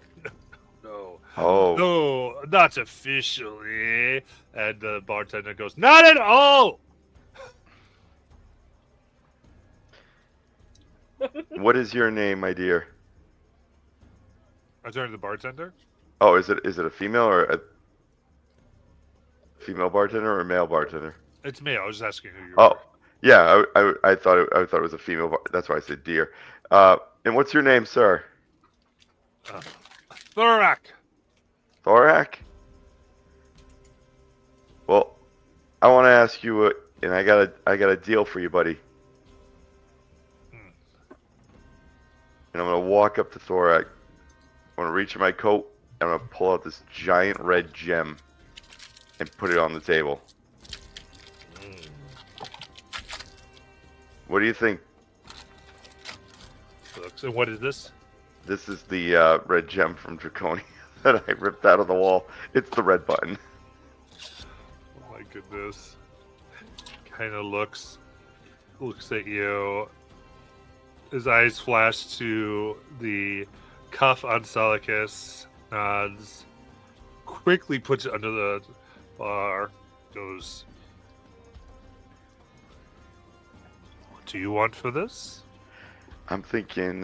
Oh. No, not officially. And the bartender goes, not at all. What is your name, my dear? I turn to the bartender. Oh, is it a female or a female bartender or a male bartender? It's me. I was just asking who you Oh, were. yeah. I thought it was a female. That's why I said dear. And what's your name, sir? Thorak. Thorak? Well, I want to ask you, and I got a deal for you, buddy. And I'm gonna walk up to Thorak. I'm gonna reach in my coat. I'm gonna pull out this giant red gem and put it on the table. What do you think? So what is this? This is the red gem from Draconia that I ripped out of the wall. It's the red button. Oh my goodness. Kind of looks at you. His eyes flash to the cuff on Celicus, nods, quickly puts it under the bar, goes, what do you want for this? I'm thinking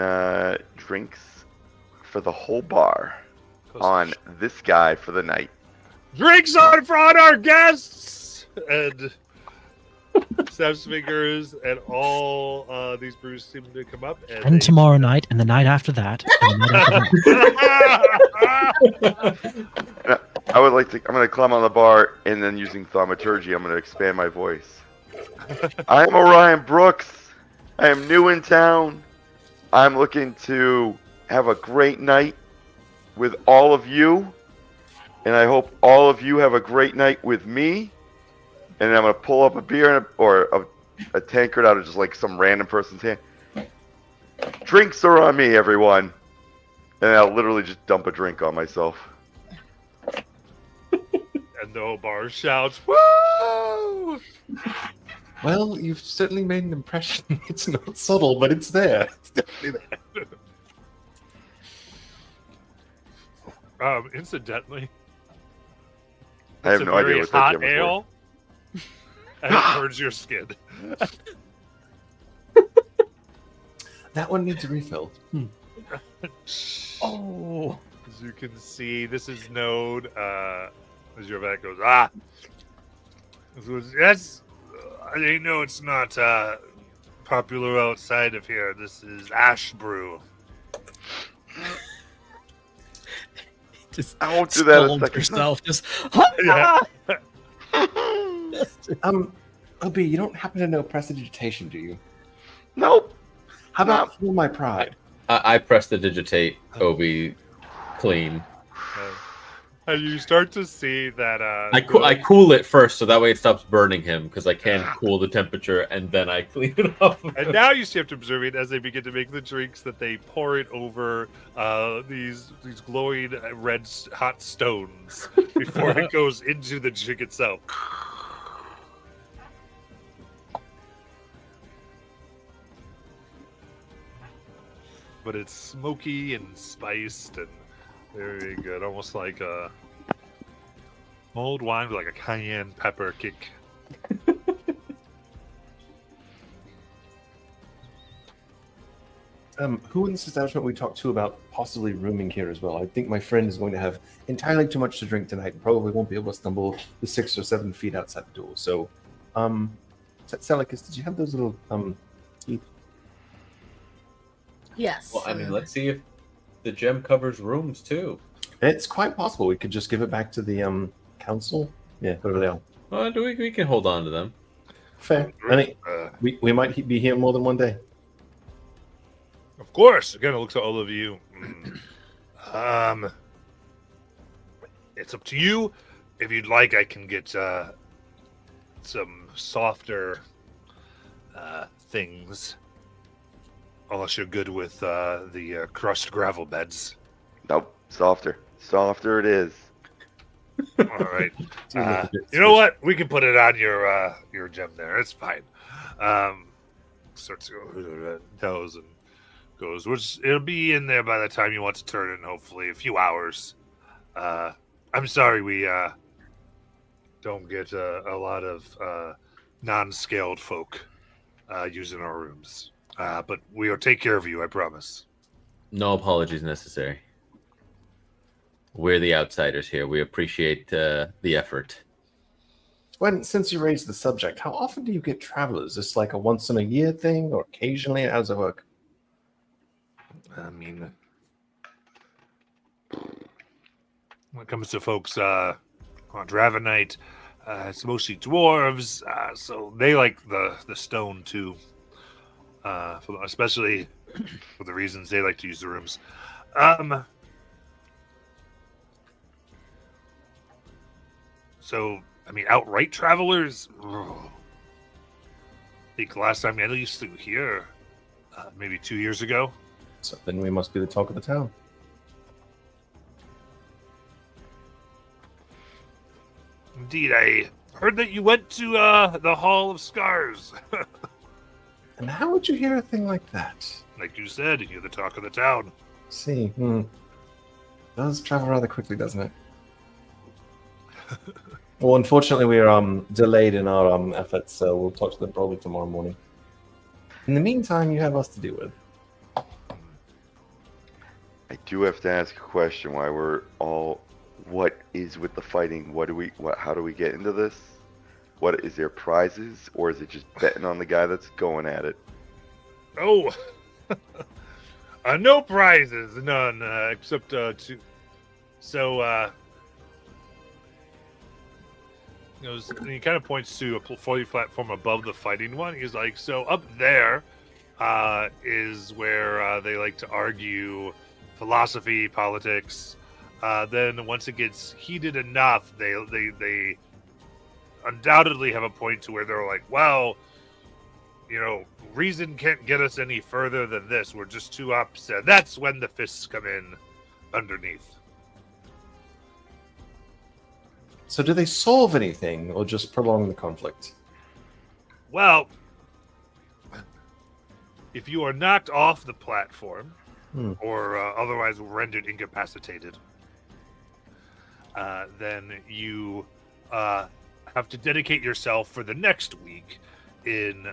drinks for the whole bar on this guy for the night. Drinks on for our guests! And Steph's fingers and all these brews seem to come up. And tomorrow night, and the night after that. And the night after that. I would like to. I'm going to climb on the bar and then using thaumaturgy, I'm going to expand my voice. I'm Orion Brooks. I am new in town. I'm looking to have a great night with all of you, and I hope all of you have a great night with me. And I'm going to pull up a beer or a tankard out of just like some random person's hand. Drinks are on me, everyone. And I'll literally just dump a drink on myself. And the whole bar shouts, woo! Well, you've certainly made an impression. It's not subtle, but it's there. It's definitely there. Incidentally, I have it's no a idea very what that hot gem was for. ale, and it burns your skin. That one needs a refill. Oh. As you can see, this is known, as your back goes, this was, yes, I know it's not popular outside of here. This is Ash Brew. Just I won't do that a scold second yourself. Just Yeah. Obi, you don't happen to know prestidigitation, do you? Nope. How about Feel My Pride? I press the digitate Obi clean. And you start to see that I cool it first, so that way it stops burning him, because I can cool the temperature, and then I clean it off. and now you have to observe it as they begin to make the drinks that they pour it over these glowing red hot stones before it goes into the drink itself. But it's smoky and spiced and very good, almost like a mulled wine with like a cayenne pepper kick. Who in this establishment we talked to about possibly rooming here as well? I think my friend is going to have entirely too much to drink tonight and probably won't be able to stumble the 6 or 7 feet outside the door. So, Selicus, did you have those little teeth? Yes. Well, I mean, let's see if the gem covers rooms too. It's quite possible we could just give it back to the council. Yeah, whatever they are. Well, we can hold on to them. Fair. I think we might be here more than one day. Of course. Again, it looks at all of you. It's up to you. If you'd like, I can get some softer things. Unless you're good with the crushed gravel beds. Nope. Softer. Softer it is. All right. You know what? We can put it on your gem there. It's fine. Starts to go toes and goes. It'll be in there by the time you want to turn in. Hopefully, a few hours. I'm sorry we don't get a lot of non-scaled folk using our rooms. But we'll take care of you, I promise. No apologies necessary. We're the outsiders here. We appreciate the effort. Since you raised the subject, how often do you get travelers? Is this like a once in a year thing or occasionally? How does it work? I mean, when it comes to folks on Dravenite, it's mostly dwarves, so they like the stone too. Especially for the reasons they like to use the rooms. So, I mean, outright travelers? I think last time I used to here, maybe 2 years ago. So then we must be the talk of the town. Indeed, I heard that you went to the Hall of Scars. And how would you hear a thing like that? Like you said, you're the talk of the town. See, does travel rather quickly, doesn't it? Well, unfortunately, we are delayed in our efforts, so we'll talk to them probably tomorrow morning. In the meantime, you have us to deal with. I do have to ask a question. Why we're all? What is with the fighting? How do we get into this? What is there prizes, or is it just betting on the guy that's going at it? Oh, no prizes, none except 2. So, he kind of points to a floating platform above the fighting one. He's like, so up there is where they like to argue philosophy, politics. Then once it gets heated enough, they undoubtedly have a point to where they're like, well, reason can't get us any further than this. We're just too upset. That's when the fists come in underneath. So do they solve anything or just prolong the conflict? Well, if you are knocked off the platform or otherwise rendered incapacitated, then you have to dedicate yourself for the next week in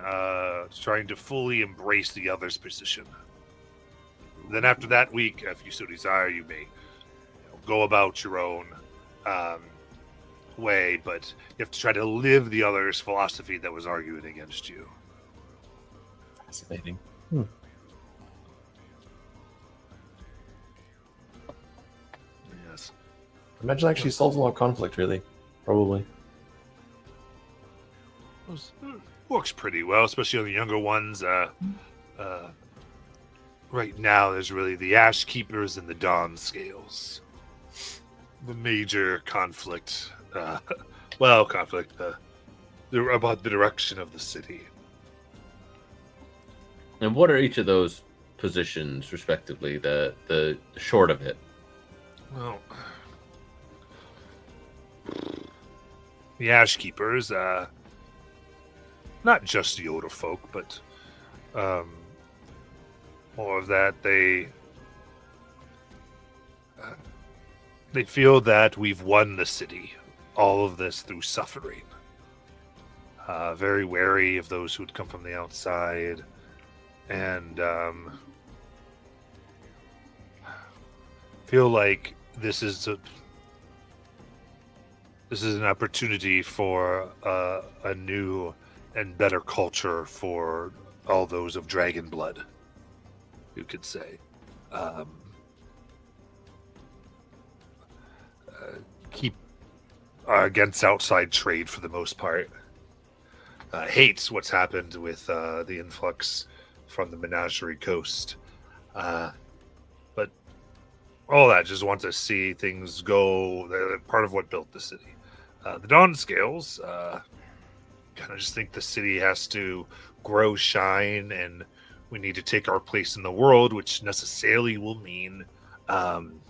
trying to fully embrace the other's position. Then after that week, if you so desire, you may go about your own way, but you have to try to live the other's philosophy that was arguing against you. Fascinating. Yes. Imagine actually solves a lot of conflict, really. Probably. Works pretty well, especially on the younger ones. Right now, there's really the Ash Keepers and the Dawn Scales. The major conflict. Conflict. They're about the direction of the city. And what are each of those positions, respectively? The short of it. Well, the Ash Keepers, not just the older folk, but more of that. They feel that we've won the city. All of this through suffering. Very wary of those who'd come from the outside, and feel like this is an opportunity for a new and better culture for all those of dragon blood, you could say. Keep against outside trade for the most part. Hates what's happened with the influx from the Menagerie Coast. But all that, just want to see things go. They're part of what built the city. The Dawn Scales kind of just think the city has to grow, shine, and we need to take our place in the world, which necessarily will mean some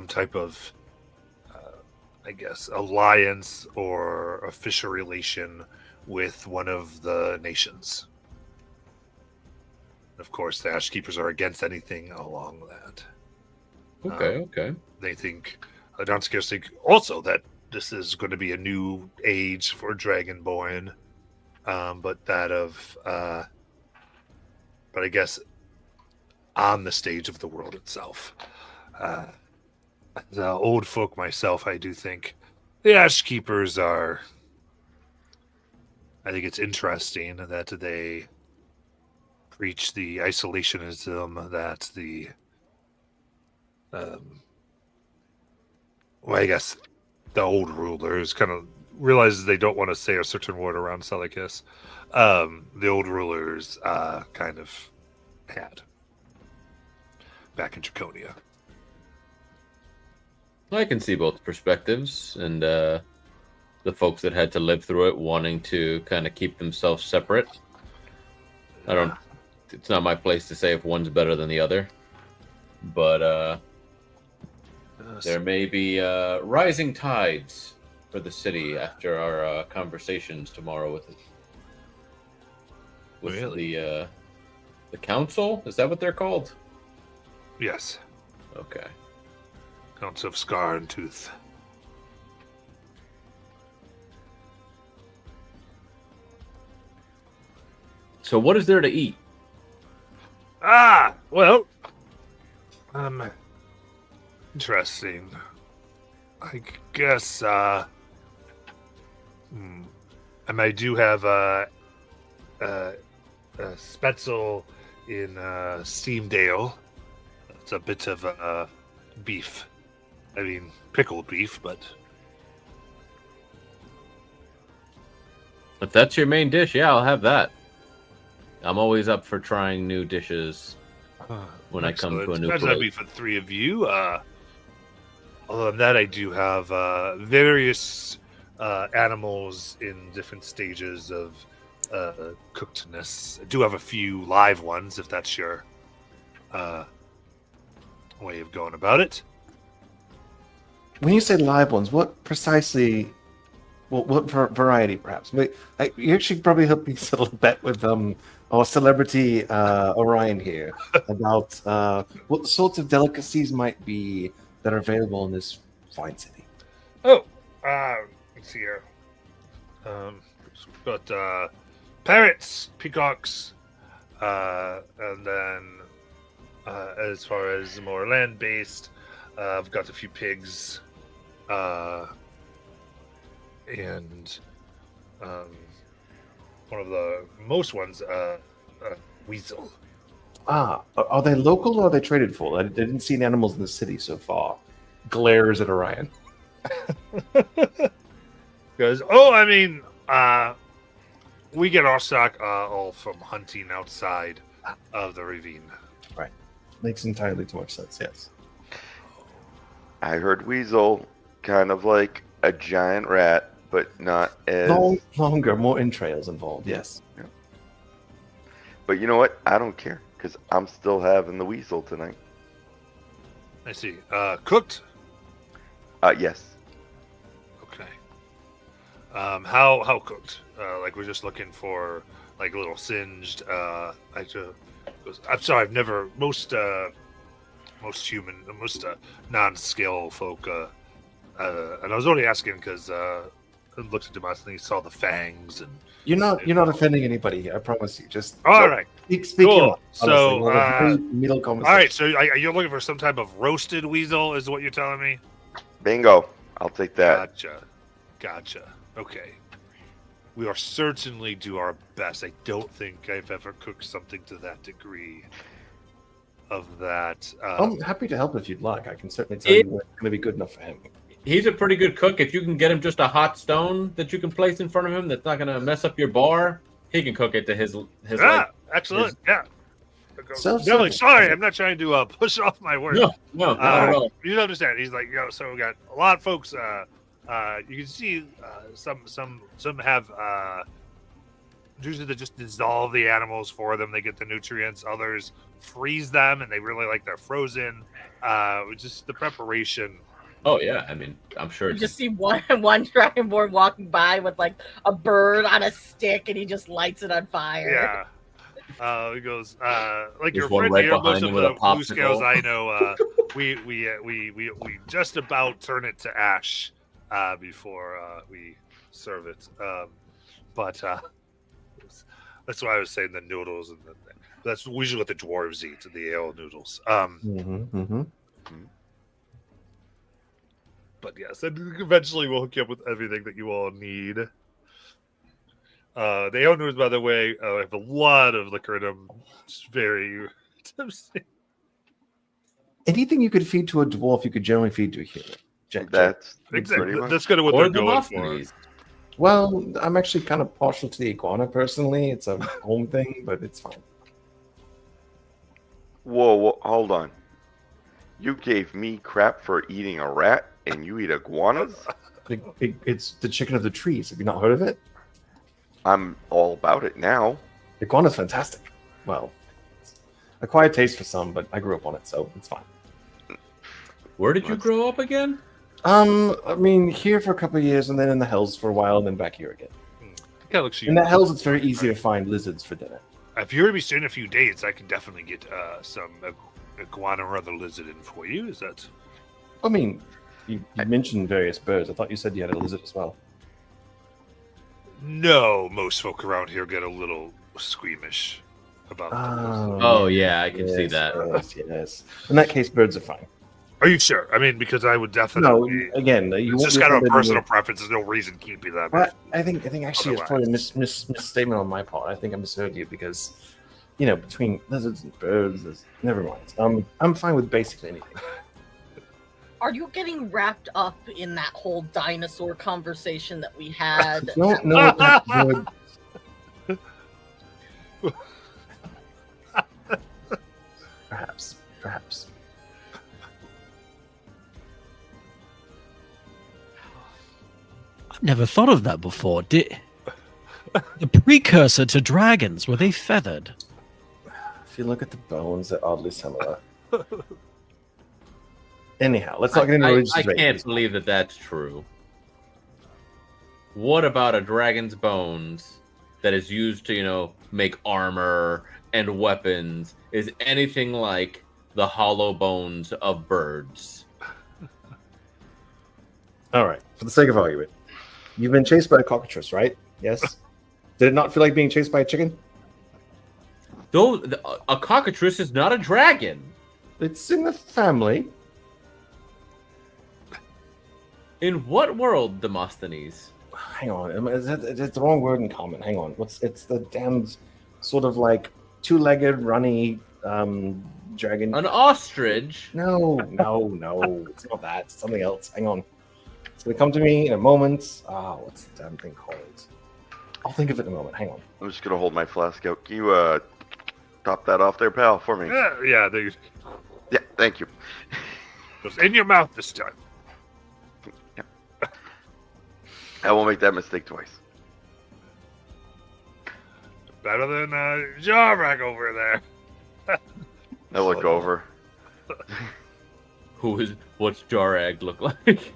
type of, alliance or official relation with one of the nations. Of course, the Ash Keepers are against anything along that. Okay. They think, the Dawn Scales think also that this is going to be a new age for Dragonborn, but that of, but I guess on the stage of the world itself. As an old folk myself, I do think the Ash Keepers are. I think it's interesting that they preach the isolationism that the, the old rulers kind of realizes they don't want to say a certain word around Seleucus. The old rulers kind of had back in Draconia. I can see both perspectives, and the folks that had to live through it wanting to kind of keep themselves separate. It's not my place to say if one's better than the other, but there may be rising tides for the after our conversations tomorrow with the council. Is that what they're called? Yes. Okay. Counts of Scar and Tooth. So what is there to eat? Interesting. I guess, and I do have a Spetzel in Steamdale. It's a bit of beef. I mean, pickled beef, but... If that's your main dish, yeah, I'll have that. I'm always up for trying new dishes when I come to a new place. That'd be for the three of you. Other than that, I do have various animals in different stages of cookedness. I do have a few live ones, if that's your way of going about it. When you say live ones, what precisely? What variety, perhaps? You actually probably help me settle a bet with our celebrity Orion here about what sorts of delicacies might be that are available in this fine city. Let's see here. Got parrots, peacocks, and then as far as more land-based, I've got a few pigs. And one of the most ones, weasel. Are they local or are they traded for? I didn't see any animals in the city so far. Glares at Orion. Goes, oh, I mean, we get our stock all from hunting outside of the ravine. Makes entirely too much sense, yes. I heard weasel, kind of like a giant rat, but not as... Longer, more entrails involved, yes. But you know what? I don't care, because I'm still having the weasel tonight. I see. Cooked? Yes. Okay. How cooked? Like we're just looking for like a little singed. I'm sorry, I've never most non-skill folk. And I was only asking because I looked at Demosthenes, saw the fangs, and You're not offending anybody here, I promise you. Just all right. speak Cool. your mind, So, honestly. We'll have a very middle conversation. All right, so you're looking for some type of roasted weasel, is what you're telling me? Bingo. I'll take that. Gotcha. Okay. We are certainly do our best. I don't think I've ever cooked something to that degree of that. I'm happy to help if you'd like. I can certainly tell you what's going to be good enough for him. He's a pretty good cook. If you can get him just a hot stone that you can place in front of him that's not going to mess up your bar, he can cook it to his excellent. Yeah. So- Definitely. Sorry, I'm not trying to push off my work. No, not at all. You understand? He's like, so we got a lot of folks. You can see some have usually they just dissolve the animals for them. They get the nutrients. Others freeze them, and they really like they're frozen. Just the preparation. Oh yeah, I mean, I'm sure. You It's just see one dragonborn walking by with like a bird on a stick, and he just lights it on fire. Yeah. He goes, like There's your one friend right here, most behind of him with the a blue scales popsicle. I know, we just about turn it to ash before we serve it. But that's why I was saying the noodles and that's usually what the dwarves eat, the ale noodles. But yes, and eventually we'll hook you up with everything that you all need. The ale noodles, by the way, have a lot of liquor in them. It's very Anything you could feed to a dwarf, you could generally feed to a human. That's exactly. pretty much. That's kind of what or they're going for. Demosthenes. Well, I'm actually kind of partial to the iguana personally. It's a home thing, but it's fine. Whoa, hold on. You gave me crap for eating a rat, and you eat iguanas? It's the chicken of the trees. Have you not heard of it? I'm all about it now. Iguana's fantastic. Well, acquired taste for some, but I grew up on it, so it's fine. Where did you grow up again? I mean, here for a couple of years, and then in the hills for a while, and then back here again. Kind of looks In the hills, it's very easy to find lizards for dinner. If you're going to be staying a few days, I can definitely get some iguana or other lizard in for you. Is that? I mean, you mentioned various birds. I thought you said you had a lizard as well. No, most folk around here get a little squeamish about the lizard. Oh yeah, I can see that. Yes. In that case, birds are fine. Are you sure? I mean, because I would No, definitely. again, you It's won't just be kind of a offended personal with- preference. There's no reason keeping them. I think actually it's probably a misstatement on my part. I think I misheard you because, between lizards and birds, never mind. I'm fine with basically anything. Are you getting wrapped up in that whole dinosaur conversation that we had? Don't know what that word. Perhaps. I've never thought of that before. The precursor to dragons, were they feathered? If you look at the bones, they're oddly similar. Anyhow, let's not get into religious I debate. can't believe that that's true. What about a dragon's bones that is used to, make armor and weapons is anything like the hollow bones of birds? All right, for the sake of argument, you've been chased by a cockatrice, right? Yes. Did it not feel like being chased by a chicken? Though a cockatrice is not a dragon. It's in the family. In what world, Demosthenes? Hang on, it's the wrong word in common. Hang on, it's the damned sort of like two-legged, runny dragon. An ostrich. No, it's not that. It's something else. Hang on. It's gonna come to me in a moment. What's the damn thing called? I'll think of it in a moment. Hang on. I'm just gonna hold my flask out. Can you top that off there, pal, for me? Yeah, there you Yeah, thank you. goes in your mouth this time. I won't make that mistake twice. Better than Jarrak over there. I look over. What's Jarag look like?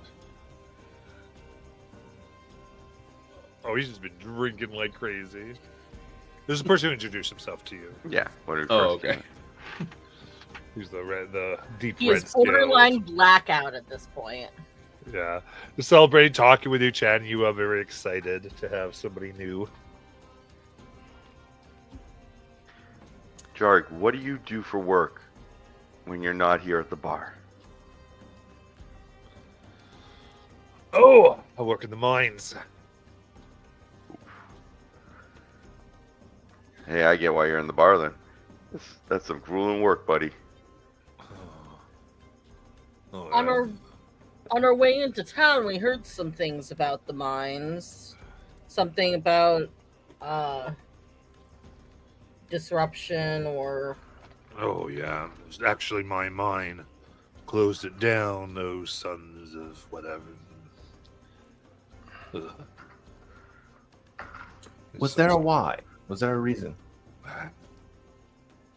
Oh, he's just been drinking like crazy. This is the person who introduced himself to you. Yeah. What Oh, okay. He's the deep He red is borderline scales. blackout at this point. Yeah. To celebrate talking with you, Chan, you are very excited to have somebody new. Jarg, what do you do for work when you're not here at the bar? Oh, I work in the mines. Hey, I get why you're in the bar then. That's some grueling work, buddy. Oh, On our way into town, we heard some things about the mines. Something about disruption or Oh, yeah. It was actually my mine. Closed it down, those sons of whatever. Ugh. Was there a why? Was there a reason?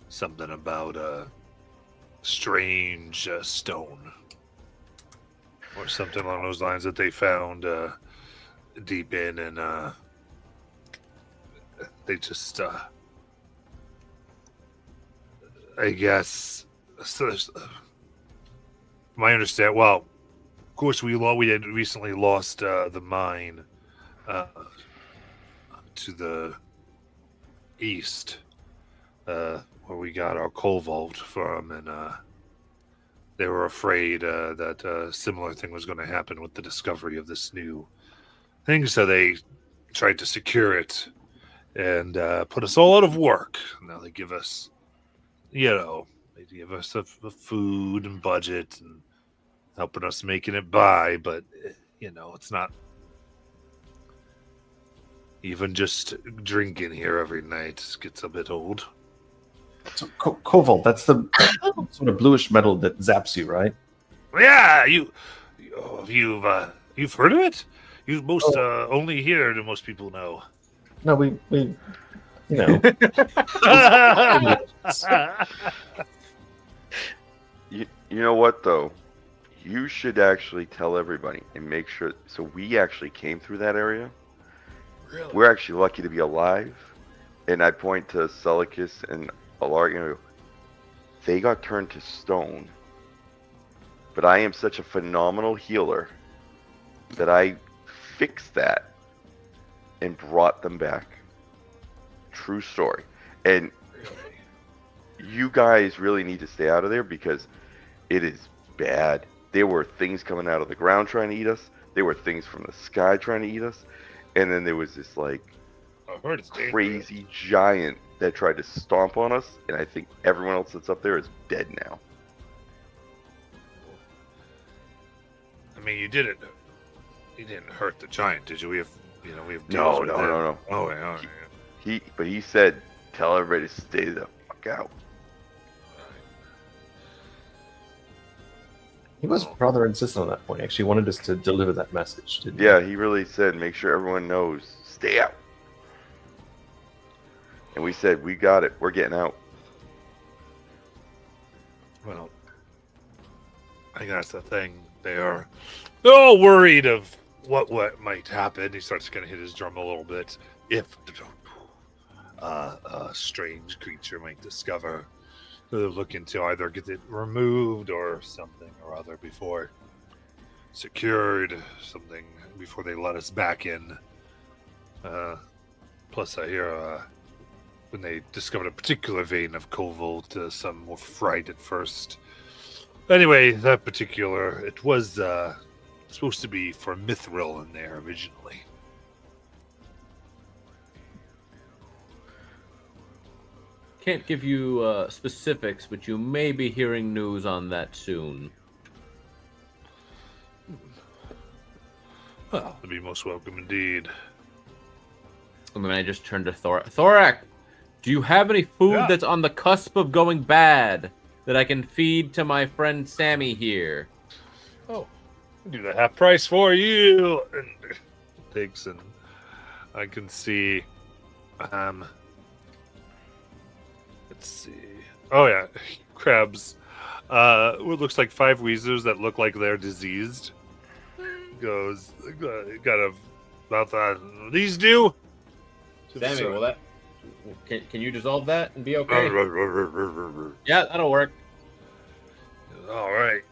Something about a strange stone. Or something along those lines that they found deep in, and they just, I guess, so, my understand. Well, of course, we had recently lost the mine to the east, where we got our coal vault from, and they were afraid that a similar thing was going to happen with the discovery of this new thing, so they tried to secure it and put us all out of work. Now they give us, they give us the food and budget and helping us making it by, but it's not even just drinking here every night gets a bit old. So, cobalt, that's the sort of bluish metal that zaps you, right? Yeah, you've heard of it? You most only here do most people know. No, we you know. You know what, though? You should actually tell everybody and make sure. So we actually came through that area. Really? We're actually lucky to be alive. And I point to Celicus and Alarg. They got turned to stone. But I am such a phenomenal healer that I fixed that and brought them back. True story. And you guys really need to stay out of there because it is bad. There were things coming out of the ground trying to eat us. There were things from the sky trying to eat us. And then there was this like I heard it's dangerous. crazy giant that tried to stomp on us. And I think everyone else that's up there is dead now. I mean, you didn't hurt the giant, did you? We have No, deals with no, them. no, no. Oh, yeah. But he said, tell everybody to stay the fuck out. He was rather insistent on that point. Actually, he wanted us to deliver that message. Didn't he? Yeah, he really said, make sure everyone knows, stay out. And we said, we got it. We're getting out. Well, I think that's the thing. They're all worried of what might happen. He starts to kind of hit his drum a little bit. If a strange creature might discover, so they're looking to either get it removed or something or other before secured, something before they let us back in. Plus, I hear when they discovered a particular vein of cobalt, some were fried at first. Anyway, that particular, it was supposed to be for Mithril in there originally. can't give you specifics, but you may be hearing news on that soon. Well, that'd be most welcome indeed. And then I just turned to Thorak, do you have any food that's on the cusp of going bad that I can feed to my friend Sammy here? Oh, I'll do the half price for you. And takes, and I can see. Let's see. Oh yeah, crabs. What looks like 5 Weezers that look like they're diseased. Goes, got a about that. These do. Sammy, will that? Can you dissolve that and be okay? Yeah, that'll work. All right.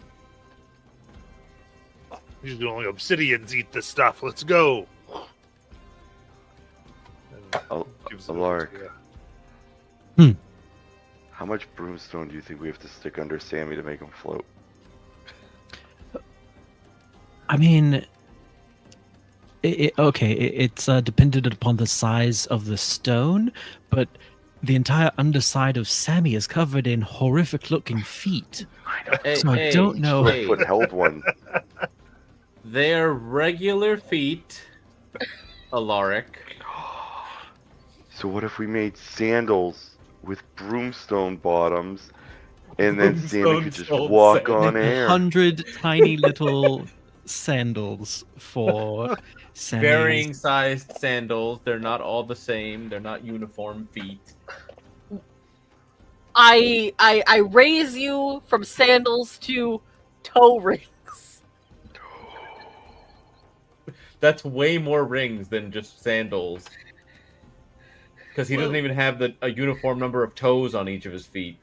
Usually only obsidians eat this stuff. Let's go. Gives it Alaric. yeah. How much broomstone do you think we have to stick under Sammy to make him float? I mean, it's dependent upon the size of the stone, but the entire underside of Sammy is covered in horrific-looking feet. So I don't know. Foot held one. They're regular feet, Alaric. So what if we made sandals with broomstone bottoms, and then Sammy could just walk on air? 100 tiny little sandals for Sammy's. Varying sized sandals. They're not all the same. They're not uniform feet. I raise you from sandals to toe rings. That's way more rings than just sandals. Because he doesn't even have a uniform number of toes on each of his feet.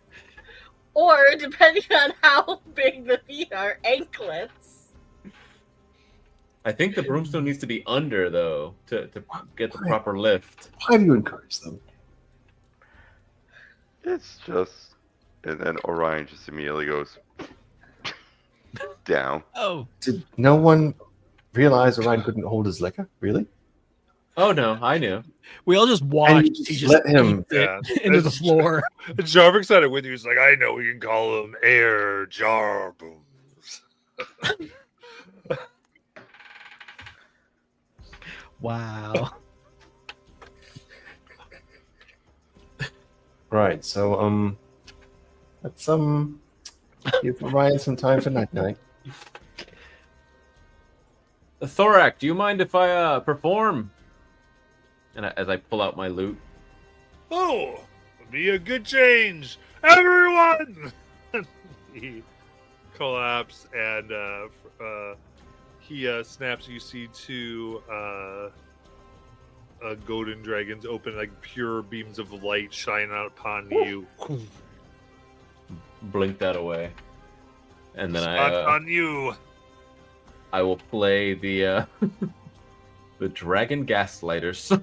Or, depending on how big the feet are, anklets. I think the broomstone needs to be under, though, to get the proper lift. Why do you encourage them? It's just, and then Orion just immediately goes down. Oh, Did no one realize Orion couldn't hold his liquor? Really? Oh, no, I knew. we all just watched. And He you just let him- ate it into the floor. Jarvik's had it with you. He's like, I know we can call them air jar booms. Wow. Right. So let's give Orion some time for night night. Thorak, do you mind if I perform? And as I pull out my loot. Oh, be a good change, everyone! He collapses and he snaps. You see 2 golden dragons open, like pure beams of light shine out upon you. Blink that away. And then Spot on you. I will play the the Dragon Gaslighter song.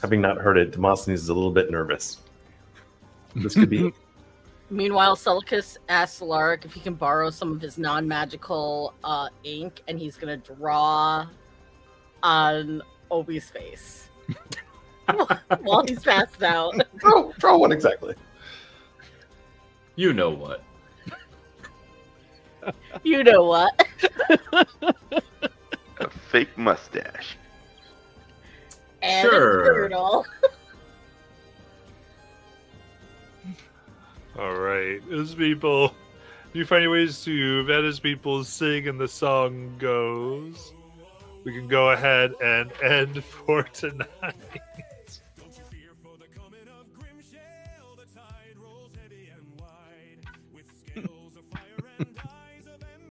Having not heard it, Demosthenes is a little bit nervous. This could be. Meanwhile, Celicus asks Alaric if he can borrow some of his non-magical ink, and he's going to draw on Obi's face while he's passed out. Draw one exactly. You know what? You know what? A fake mustache. And Sure. a turtle. All right, as people, you find ways to vet as people sing and the song goes. We can go ahead and end for tonight.